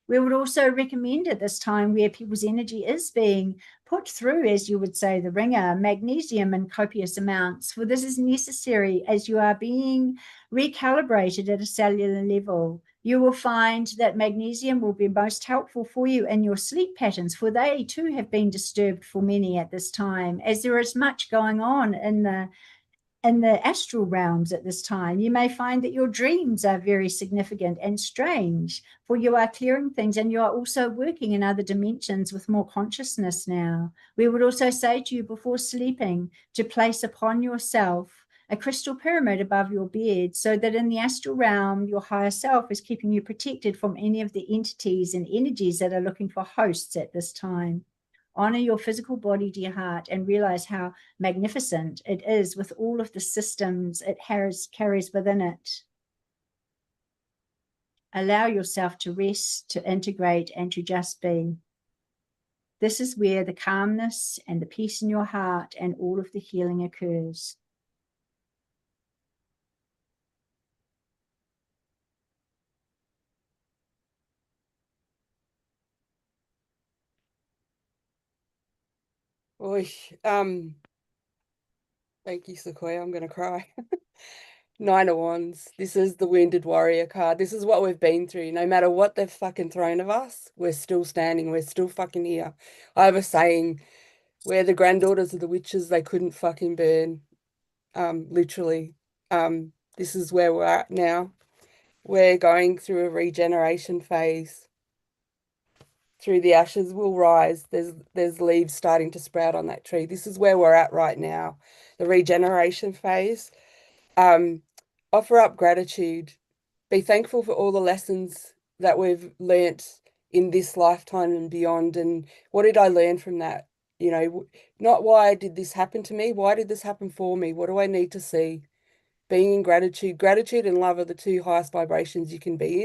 We would also recommend at this time, where people's energy is being put through, as you would say, the ringer, magnesium in copious amounts, for this is necessary as you are being recalibrated at a cellular level. You will find that magnesium will be most helpful for you in your sleep patterns, for they too have been disturbed for many at this time, as there is much going on in the astral realms at this time. You may find that your dreams are very significant and strange, for you are clearing things, and you are also working in other dimensions with more consciousness now. We would also say to you before sleeping to place upon yourself a crystal pyramid above your bed, so that in the astral realm, your higher self is keeping you protected from any of the entities and energies that are looking for hosts at this time. Honor your physical body, dear heart, and realize how magnificent it is with all of the systems it carries within it. Allow yourself to rest, to integrate, and to just be. This is where the calmness and the peace in your heart and all of the healing occurs. Oy, thank you, Sequoia. I'm gonna cry. Nine of Wands. This is the Wounded Warrior card. This is what we've been through. No matter what they've fucking thrown of us, we're still standing. We're still fucking here. I have a saying, we're the granddaughters of the witches they couldn't fucking burn. Literally. This is where we're at now. We're going through a regeneration phase. Through the ashes will rise. There's leaves starting to sprout on that tree. This is where we're at right now. The regeneration phase. Offer up gratitude. Be thankful for all the lessons that we've learnt in this lifetime and beyond. And what did I learn from that? You know, not why did this happen to me? Why did this happen for me? What do I need to see? Being in gratitude. Gratitude and love are the two highest vibrations you can be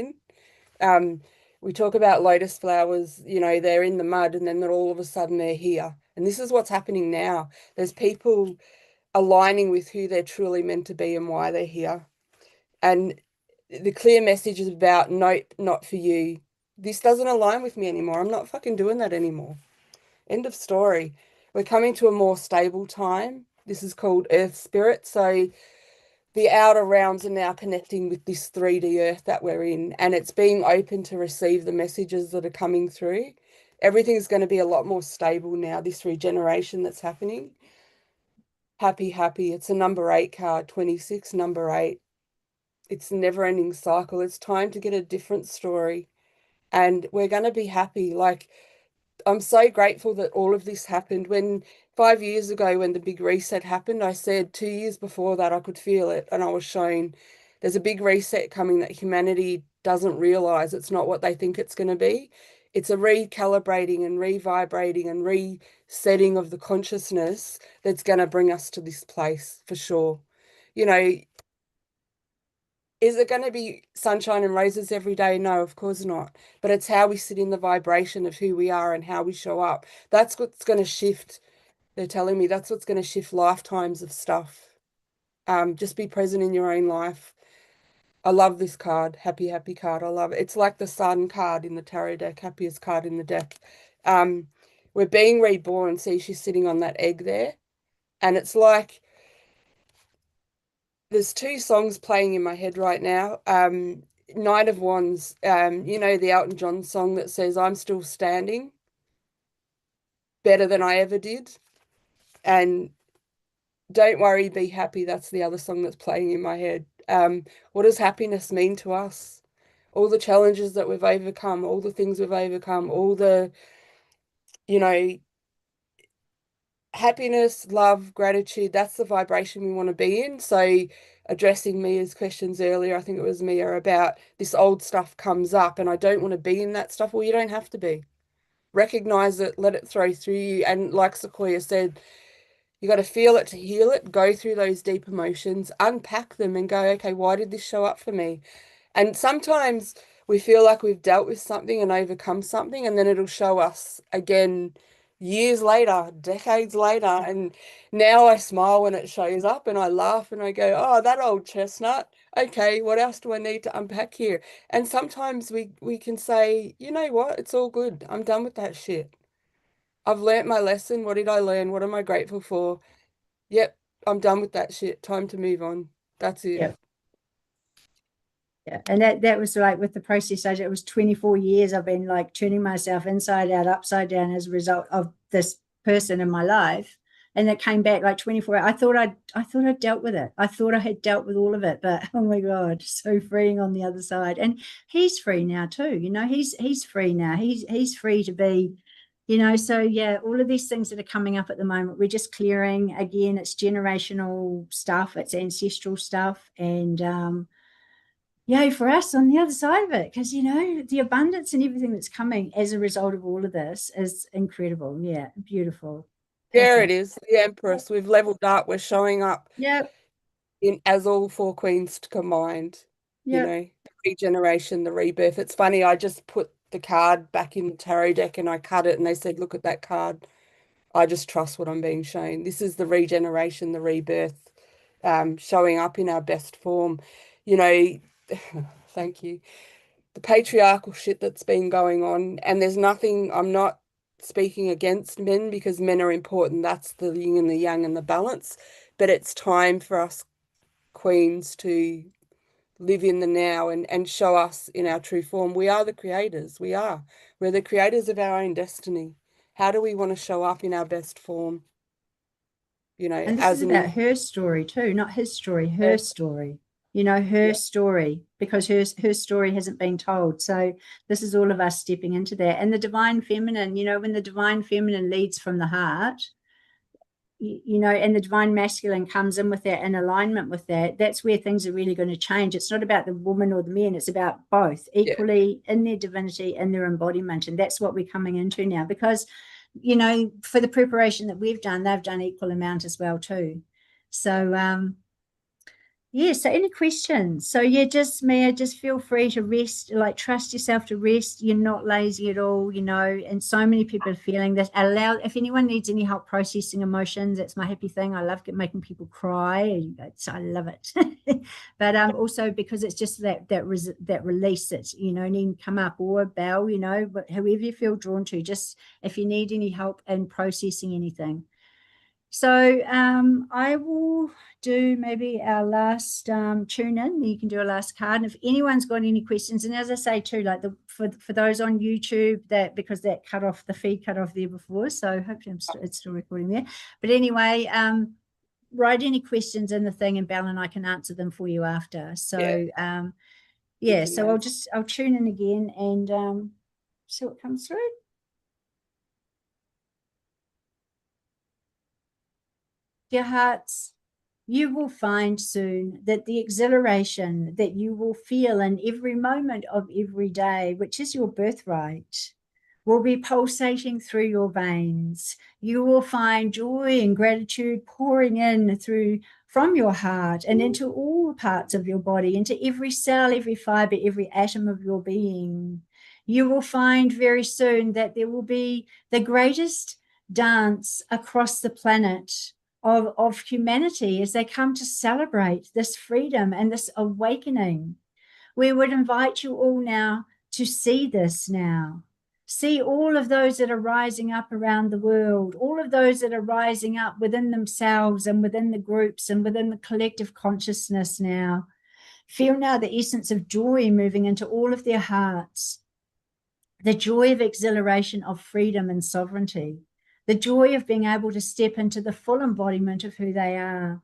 in. We talk about lotus flowers, you know, they're in the mud and then all of a sudden they're here. And this is what's happening now. There's people aligning with who they're truly meant to be and why they're here. And the clear message is about, nope, not for you. This doesn't align with me anymore. I'm not fucking doing that anymore. End of story. We're coming to a more stable time. This is called Earth Spirit. So the outer realms are now connecting with this 3D Earth that we're in, and it's being open to receive the messages that are coming through. Everything's going to be a lot more stable now, this regeneration that's happening. Happy, happy. It's a number 8 card, 26, number 8. It's a never-ending cycle. It's time to get a different story, and we're going to be happy. Like, I'm so grateful that all of this happened. When 5 years ago, when the big reset happened, I said 2 years before that I could feel it, and I was shown there's a big reset coming that humanity doesn't realize. It's not what they think it's going to be. It's a recalibrating and revibrating and resetting of the consciousness that's going to bring us to this place for sure. You know, is it going to be sunshine and roses every day? No, of course not. But it's how we sit in the vibration of who we are and how we show up. That's what's going to shift. They're telling me that's what's going to shift lifetimes of stuff. Just be present in your own life. I love this card, happy, happy card. I love it. It's like the sun card in the tarot deck, happiest card in the deck. Um, we're being reborn. See, she's sitting on that egg there. And it's like there's two songs playing in my head right now. Knight of Wands, you know, the Elton John song that says, I'm still standing better than I ever did. And Don't Worry, Be Happy. That's the other song that's playing in my head. What does happiness mean to us? All the challenges that we've overcome, all the things we've overcome, all the, you know, happiness, love, gratitude, that's the vibration we want to be in. So addressing Mia's questions earlier, I think it was Mia, about this old stuff comes up and I don't want to be in that stuff. Well, you don't have to be. Recognize it, let it throw through you. And like Sequoia said, you got to feel it to heal it, go through those deep emotions, unpack them and go, okay, why did this show up for me? And sometimes we feel like we've dealt with something and overcome something, and then it'll show us again years later, decades later. And now I smile when it shows up and I laugh and I go, oh, that old chestnut. Okay, what else do I need to unpack here? And sometimes we can say, you know what? It's all good. I'm done with that shit. I've learnt my lesson. What did I learn? What am I grateful for? Yep, I'm done with that shit. Time to move on. That's it. Yep. Yeah. And that was like with the process stage, it was 24 years I've been like turning myself inside out, upside down as a result of this person in my life. And it came back like 24. I thought I'd dealt with it. I thought I had dealt with all of it, but oh my God, so freeing on the other side. And he's free now too. You know, he's free now. He's free to be, you know. So yeah, all of these things that are coming up at the moment, we're just clearing. Again, it's generational stuff, it's ancestral stuff. And yay for us on the other side of it, because you know the abundance and everything that's coming as a result of all of this is incredible. Yeah, beautiful, There it perfect. is, the Empress. We've leveled up. We're showing up Yep, in as all four queens combined. You yep. know, the regeneration, the rebirth. It's funny. I just put the card back in the tarot deck and I cut it, and they said, "Look at that card." I just trust what I'm being shown. This is the regeneration, the rebirth, showing up in our best form. You know, thank you. The patriarchal shit that's been going on, and there's nothing, I'm not speaking against men because men are important. That's the yin and the yang and the balance. But it's time for us queens to live in the now and show us in our true form. We are the creators. We are. We're the creators of our own destiny. How do we want to show up in our best form, you know, And this is as an about her story too, not his story, her story. You know, her yeah, story, because her story hasn't been told. So this is all of us stepping into that. And the divine feminine, you know, when the divine feminine leads from the heart, you know, and the divine masculine comes in with that, in alignment with that, that's where things are really going to change. It's not about the woman or the men, it's about both yeah, equally in their divinity, in their embodiment. And that's what we're coming into now, because, you know, for the preparation that we've done, they've done equal amount as well too. So yeah, so any questions? So yeah, just Mia, just feel free to rest, like trust yourself to rest. You're not lazy at all, you know, and so many people are feeling this. Allow, if anyone needs any help processing emotions, that's my happy thing. I love making people cry. I love it. But also because it's just that release that, you know, need to come up, or Belle, you know, but whoever you feel drawn to, just if you need any help in processing anything. So I will do maybe our last tune in. You can do a last card. And if anyone's got any questions, and as I say too, like for those on YouTube, that because that cut off, the feed cut off there before, so hopefully it's still recording there. But anyway, write any questions in the thing, and Belle and I can answer them for you after. yeah. So Thank yeah, you, so Naz. I'll tune in again and see what comes through. Dear hearts, you will find soon that the exhilaration that you will feel in every moment of every day, which is your birthright, will be pulsating through your veins. You will find joy and gratitude pouring in through from your heart and into all parts of your body, into every cell, every fiber, every atom of your being. You will find very soon that there will be the greatest dance across the planet of humanity as they come to celebrate this freedom and this awakening. We would invite you all now to see this now. See all of those that are rising up around the world, all of those that are rising up within themselves and within the groups and within the collective consciousness now. Feel now the essence of joy moving into all of their hearts, the joy of exhilaration of freedom and sovereignty, the joy of being able to step into the full embodiment of who they are.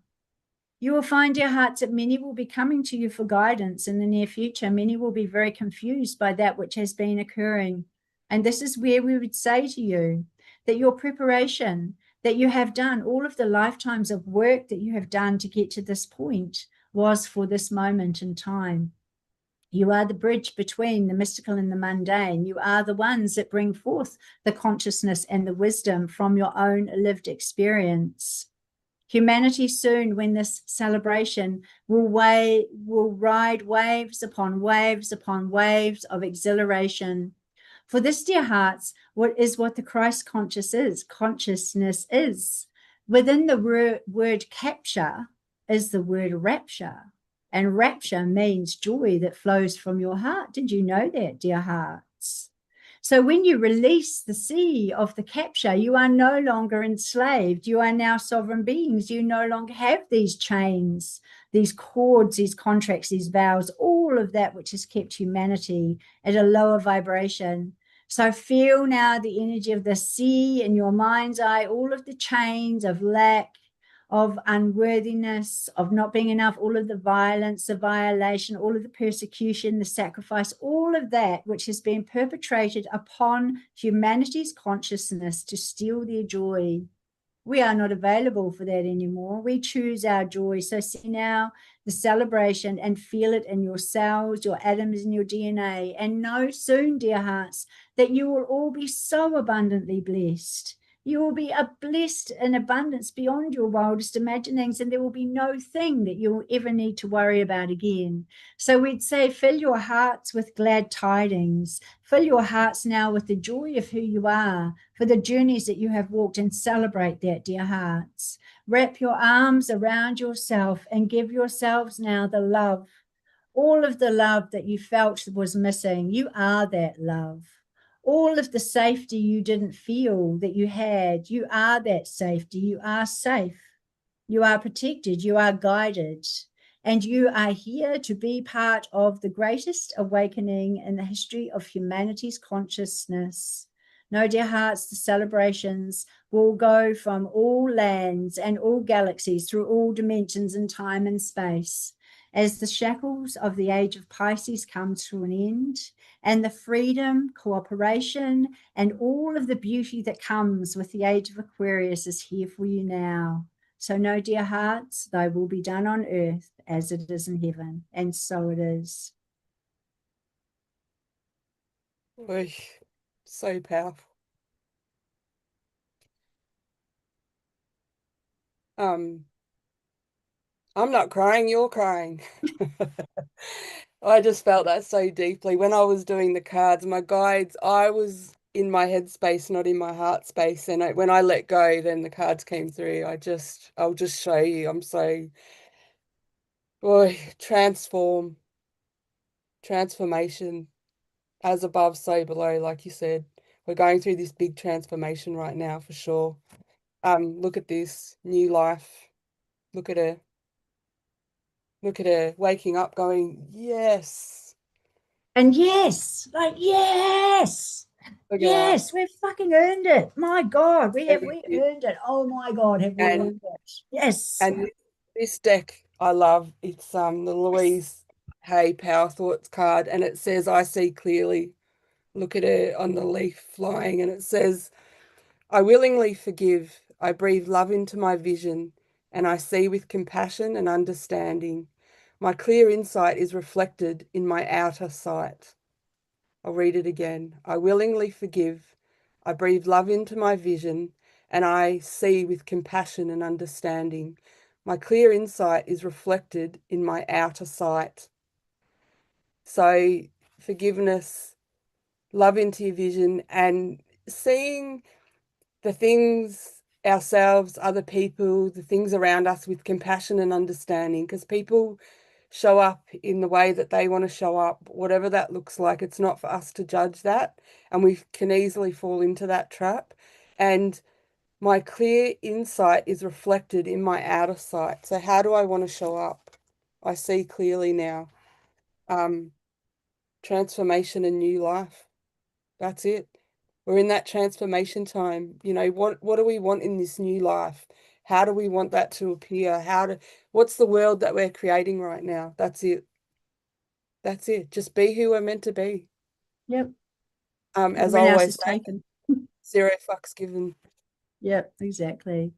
You will find, dear hearts, that many will be coming to you for guidance in the near future. Many will be very confused by that which has been occurring. And this is where we would say to you that your preparation, that you have done, all of the lifetimes of work that you have done to get to this point was for this moment in time. You are the bridge between the mystical and the mundane. You are the ones that bring forth the consciousness and the wisdom from your own lived experience. Humanity soon, when this celebration will ride waves upon waves upon waves of exhilaration. For this, dear hearts, what the Christ consciousness is. Within the word capture is the word rapture. And rapture means joy that flows from your heart. Did you know that, dear hearts? So when you release the sea of the capture, you are no longer enslaved. You are now sovereign beings. You no longer have these chains, these cords, these contracts, these vows, all of that which has kept humanity at a lower vibration. So feel now the energy of the sea in your mind's eye, all of the chains of lack, of unworthiness, of not being enough, all of the violence, the violation, all of the persecution, the sacrifice, all of that which has been perpetrated upon humanity's consciousness to steal their joy. We are not available for that anymore. We choose our joy. So see now the celebration and feel it in your cells, your atoms, and your DNA. And know soon, dear hearts, that you will all be so abundantly blessed. You will be blessed in abundance beyond your wildest imaginings, and there will be no thing that you'll ever need to worry about again. So we'd say, fill your hearts with glad tidings. Fill your hearts now with the joy of who you are, for the journeys that you have walked, and celebrate that, dear hearts. Wrap your arms around yourself and give yourselves now the love, all of the love that you felt was missing. You are that love. All of the safety you didn't feel that you had, you are that safety. You are safe. You are protected. You are guided. And you are here to be part of the greatest awakening in the history of humanity's consciousness. No, dear hearts, the celebrations will go from all lands and all galaxies through all dimensions in time and space. As the shackles of the age of Pisces come to an end, and the freedom, cooperation, and all of the beauty that comes with the age of Aquarius is here for you now. So know, dear hearts, thy will be done on earth as it is in heaven, and so it is. Oy, so powerful. I'm not crying, you're crying. I just felt that so deeply when I was doing the cards, my guides, I was in my head space, not in my heart space. And when I let go, then the cards came through. I'll just show you. I'm so, boy, transformation, as above, so below, like you said. We're going through this big transformation right now for sure. Look at this new life. Look at her. Look at her waking up going, yes. And yes, like, yes, Look at that. yes, we've fucking earned it. My God, we earned it. Oh my God, have we And earned it? Yes. and this deck I love. It's the Louise Hay Power Thoughts card, and it says, I see clearly. Look at her on the leaf flying, and it says, I willingly forgive. I breathe love into my vision, and I see with compassion and understanding. My clear insight is reflected in my outer sight. I'll read it again. I willingly forgive. I breathe love into my vision, and I see with compassion and understanding. My clear insight is reflected in my outer sight. So, forgiveness, love into your vision, and seeing the things ourselves, other people, the things around us with compassion and understanding, because people show up in the way that they want to show up, whatever that looks like. It's not for us to judge that, and we can easily fall into that trap. And my clear insight is reflected in my outer sight. So how do I want to show up? I see clearly now. Um, Transformation and new life. That's it. We're in that transformation time. You know, what do we want in this new life? How do we want that to appear? What's the world that we're creating right now? That's it. That's it. Just be who we're meant to be. Yep. As I Everyone else always is say, taken. zero fucks given. Yep, exactly.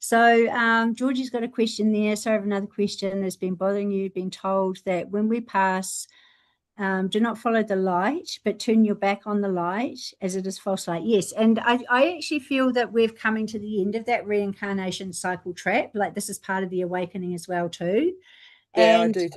So Georgie's got a question there. So I have another question that's been bothering you, being told that when we pass, do not follow the light, but turn your back on the light as it is false light. Yes. And I actually feel that we're coming to the end of that reincarnation cycle trap. Like this is part of the awakening as well, too. Yeah, I And do.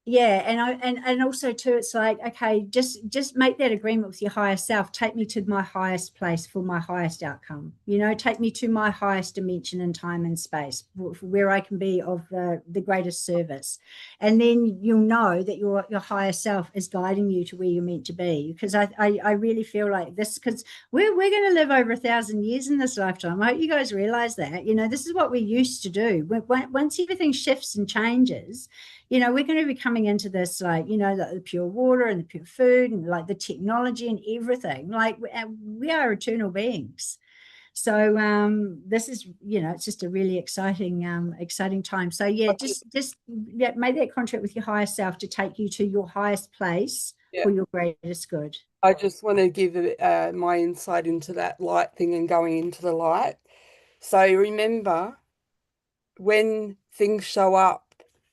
yeah, and also too, it's like, okay, just make that agreement with your higher self. Take me to my highest place for my highest outcome. You know, take me to my highest dimension in time and space, where I can be of the greatest service. And then you'll know that your higher self is guiding you to where you're meant to be. Because I really feel like this, because we're going to live over 1,000 years in this lifetime. I hope you guys realize that. You know, this is what we used to do. Once everything shifts and changes, you know, we're going to be coming into this, like, you know, the pure water and the pure food and like the technology and everything. Like we are eternal beings. So this is, you know, it's just a really exciting time. So yeah, just yeah, make that contract with your higher self to take you to your highest place Yeah. for your greatest good. I just want to give my insight into that light thing and going into the light. So remember, when things show up,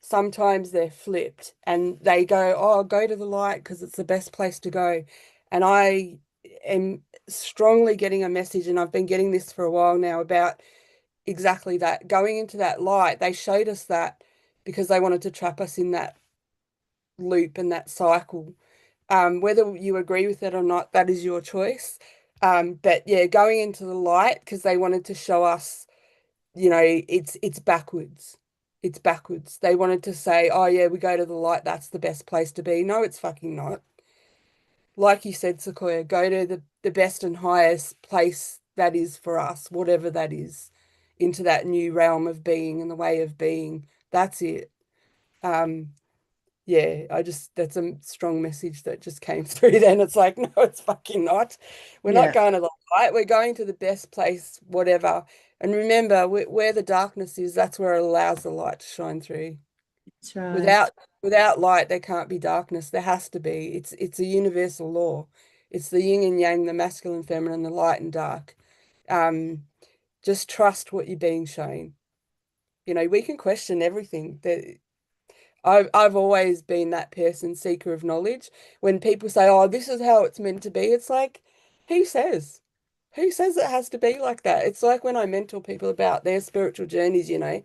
sometimes they're flipped and they go, oh, go to the light because it's the best place to go. And I am strongly getting a message, and I've been getting this for a while now, about exactly that. Going into that light, they showed us that because they wanted to trap us in that loop and that cycle. Whether you agree with it or not, that is your choice. But yeah, going into the light because they wanted to show us, you know, it's backwards. It's backwards. They wanted to say, oh yeah, we go to the light, that's the best place to be. No, it's fucking not. Like you said, Sequoia, go to the best and highest place that is for us, whatever that is, into that new realm of being and the way of being. That's it. Um, yeah, that's a strong message that just came through then. It's like, no, it's fucking not. We're not Yeah, going to the light. We're going to the best place, whatever. And remember, where the darkness is, that's where it allows the light to shine through. that's right. Without light, there can't be darkness. There has to be. It's a universal law. It's the yin and yang, the masculine, feminine, the light and dark. Um, just trust what you're being shown. You know, we can question everything. I've always been that person, seeker of knowledge. When people say, "Oh, this is how it's meant to be," it's like, who says? Who says it has to be like that? It's like when I mentor people about their spiritual journeys, you know,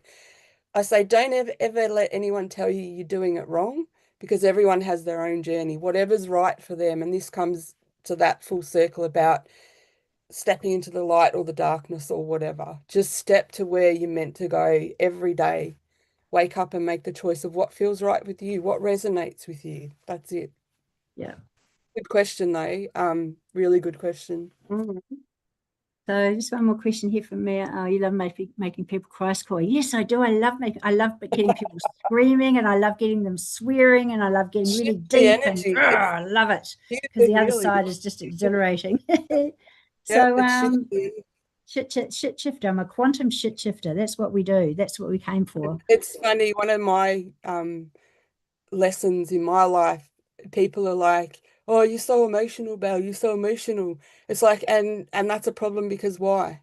I say, don't ever let anyone tell you you're doing it wrong, because everyone has their own journey, whatever's right for them. And this comes to that full circle about stepping into the light or the darkness or whatever. Just step to where you're meant to go every day. Wake up and make the choice of what feels right with you, what resonates with you. That's it. Yeah. Good question though. Really good question. So just one more question here from me. Oh, you love making people cry, Sequoia. Yes, I do. I love getting people screaming, and I love getting them swearing, and I love getting really Shift the deep, and energy. It's I love it because shifted the other really. side is just exhilarating. Yep, So it's shifted. shit shifter. I'm a quantum shit shifter. That's what we do. That's what we came for. It's funny, one of my lessons in my life, people are like, "Oh, you're so emotional, Belle. You're so emotional." It's like, and that's a problem because why?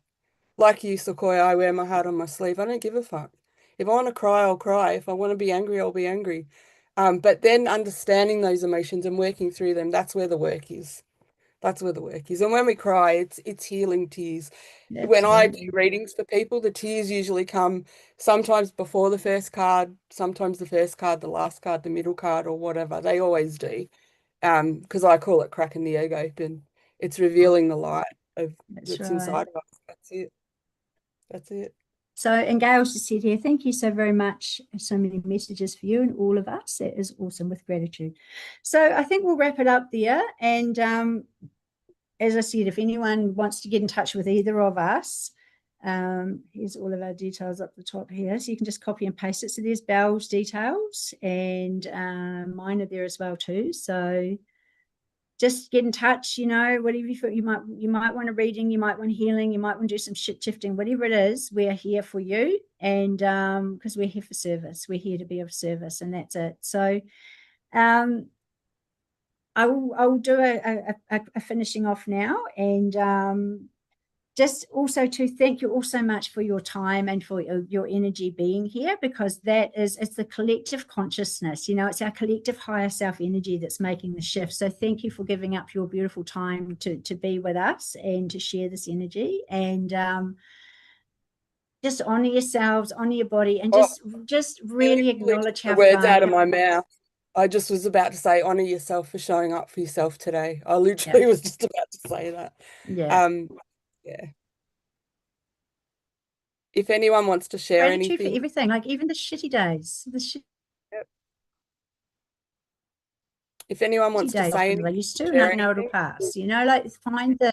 Like you, Sequoia, I wear my heart on my sleeve. I don't give a fuck. If I want to cry, I'll cry. If I want to be angry, I'll be angry. But then understanding those emotions and working through them, that's where the work is. That's where the work is. And when we cry, it's healing tears. When I do Absolutely. readings for people, the tears usually come sometimes before the first card, sometimes the first card, the last card, the middle card, or whatever. They always do. Because I call it cracking the egg open. It's revealing the light of That's that's right. inside of us. That's it. That's it. So, and Gail's just said here, thank you so very much. So many messages for you and all of us. That is awesome, with gratitude. So I think we'll wrap it up there. And as I said, if anyone wants to get in touch with either of us, here's all of our details up the top here. So you can just copy and paste it. So there's Belle's details, and mine are there as well too. So just get in touch, whatever you feel. You might want a reading, you might want healing, you might want to do some shit shifting, whatever it is, we're here for you. And because we're here for service, we're here to be of service, and that's it. So I will do a finishing off now, and just also to thank you all so much for your time and for your energy being here, because it's the collective consciousness, it's our collective higher self energy that's making the shift. So thank you for giving up your beautiful time to be with us and to share this energy. And just honor yourselves, honor your body, and just really acknowledge how the words far out of my mouth. I just was about to say, honor yourself for showing up for yourself today. I literally was just about to say that. Yeah. Yeah. If anyone wants to share Gratitude anything, for everything, like even the shitty days, Yep. If anyone wants to say anything, I used to, and I know it'll pass. Like find the.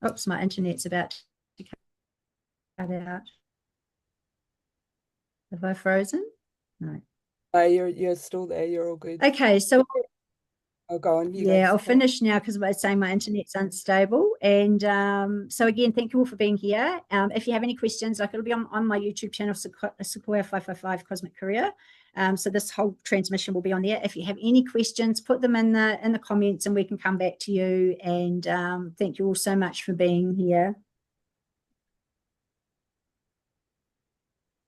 Oops, my internet's about to cut out. Have I frozen? No. You're still there. You're all good. Okay, so I'll go on. I'll finish now because I was saying my internet's unstable. And so again, thank you all for being here. If you have any questions, like it'll be on my YouTube channel, Sequoia 555 Cosmic Courier. So this whole transmission will be on there. If you have any questions, put them in the comments, and we can come back to you. And thank you all so much for being here.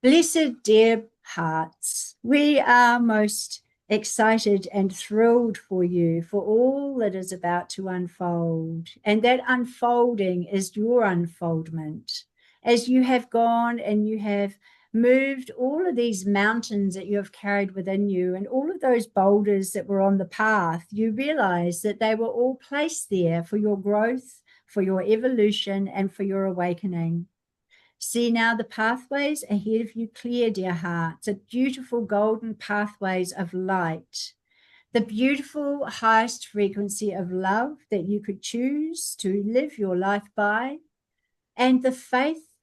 Blessed dear hearts, we are most excited and thrilled for you, for all that is about to unfold. And that unfolding is your unfoldment. As you have gone and you have moved all of these mountains that you have carried within you, and all of those boulders that were on the path, you realize that they were all placed there for your growth, for your evolution, and for your awakening. See now the pathways ahead of you clear, dear hearts, the beautiful golden pathways of light, the beautiful highest frequency of love that you could choose to live your life by, and the faith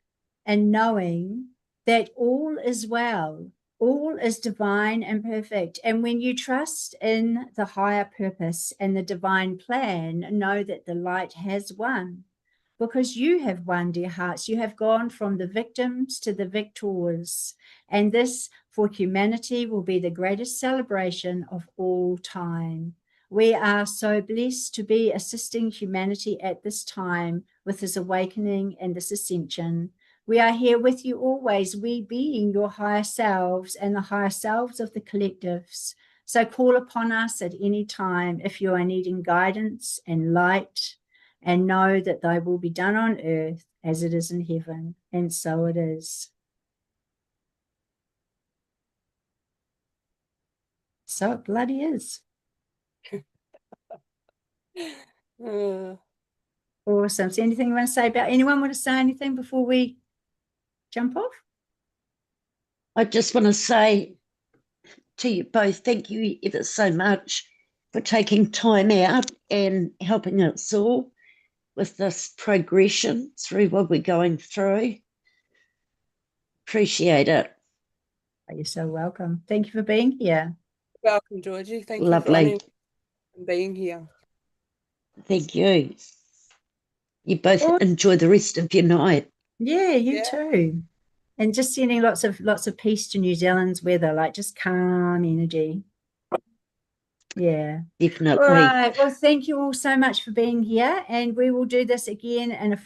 and knowing that all is well, all is divine and perfect. And when you trust in the higher purpose and the divine plan, know that the light has won. Because you have won, dear hearts. You have gone from the victims to the victors. And this, for humanity, will be the greatest celebration of all time. We are so blessed to be assisting humanity at this time with this awakening and this ascension. We are here with you always, we being your higher selves and the higher selves of the collectives. So call upon us at any time if you are needing guidance and light, and know that thy will be done on earth as it is in heaven. And so it is. So it bloody is. Awesome. So anything you want to say about, anyone want to say anything before we jump off? I just want to say to you both, thank you ever so much for taking time out and helping us all with this progression through what we're going through. Appreciate it. You're so welcome. Thank you for being here. Welcome, Georgie. Thank Lovely. you for being here. Thank you. You both enjoy the rest of your night. Yeah, you too. And just sending lots of peace to New Zealand's weather, like just calm energy. Yeah. Definitely. All right. Well, thank you all so much for being here. And we will do this again in a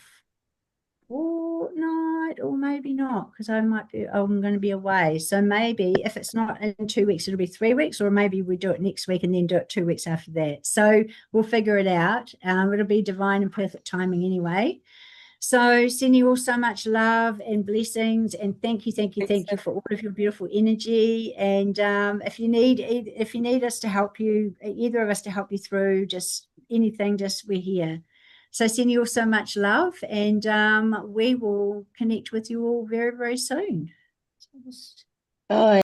fortnight, or maybe not, because I'm going to be away. So maybe if it's not in 2 weeks, it'll be 3 weeks, or maybe we do it next week and then do it 2 weeks after that. So we'll figure it out. It'll be divine and perfect timing anyway. So sending you all so much love and blessings, and thank you for all of your beautiful energy. And if you need us to help you, either of us to help you through just anything, just we're here. So send you all so much love, and we will connect with you all very, very soon. Bye.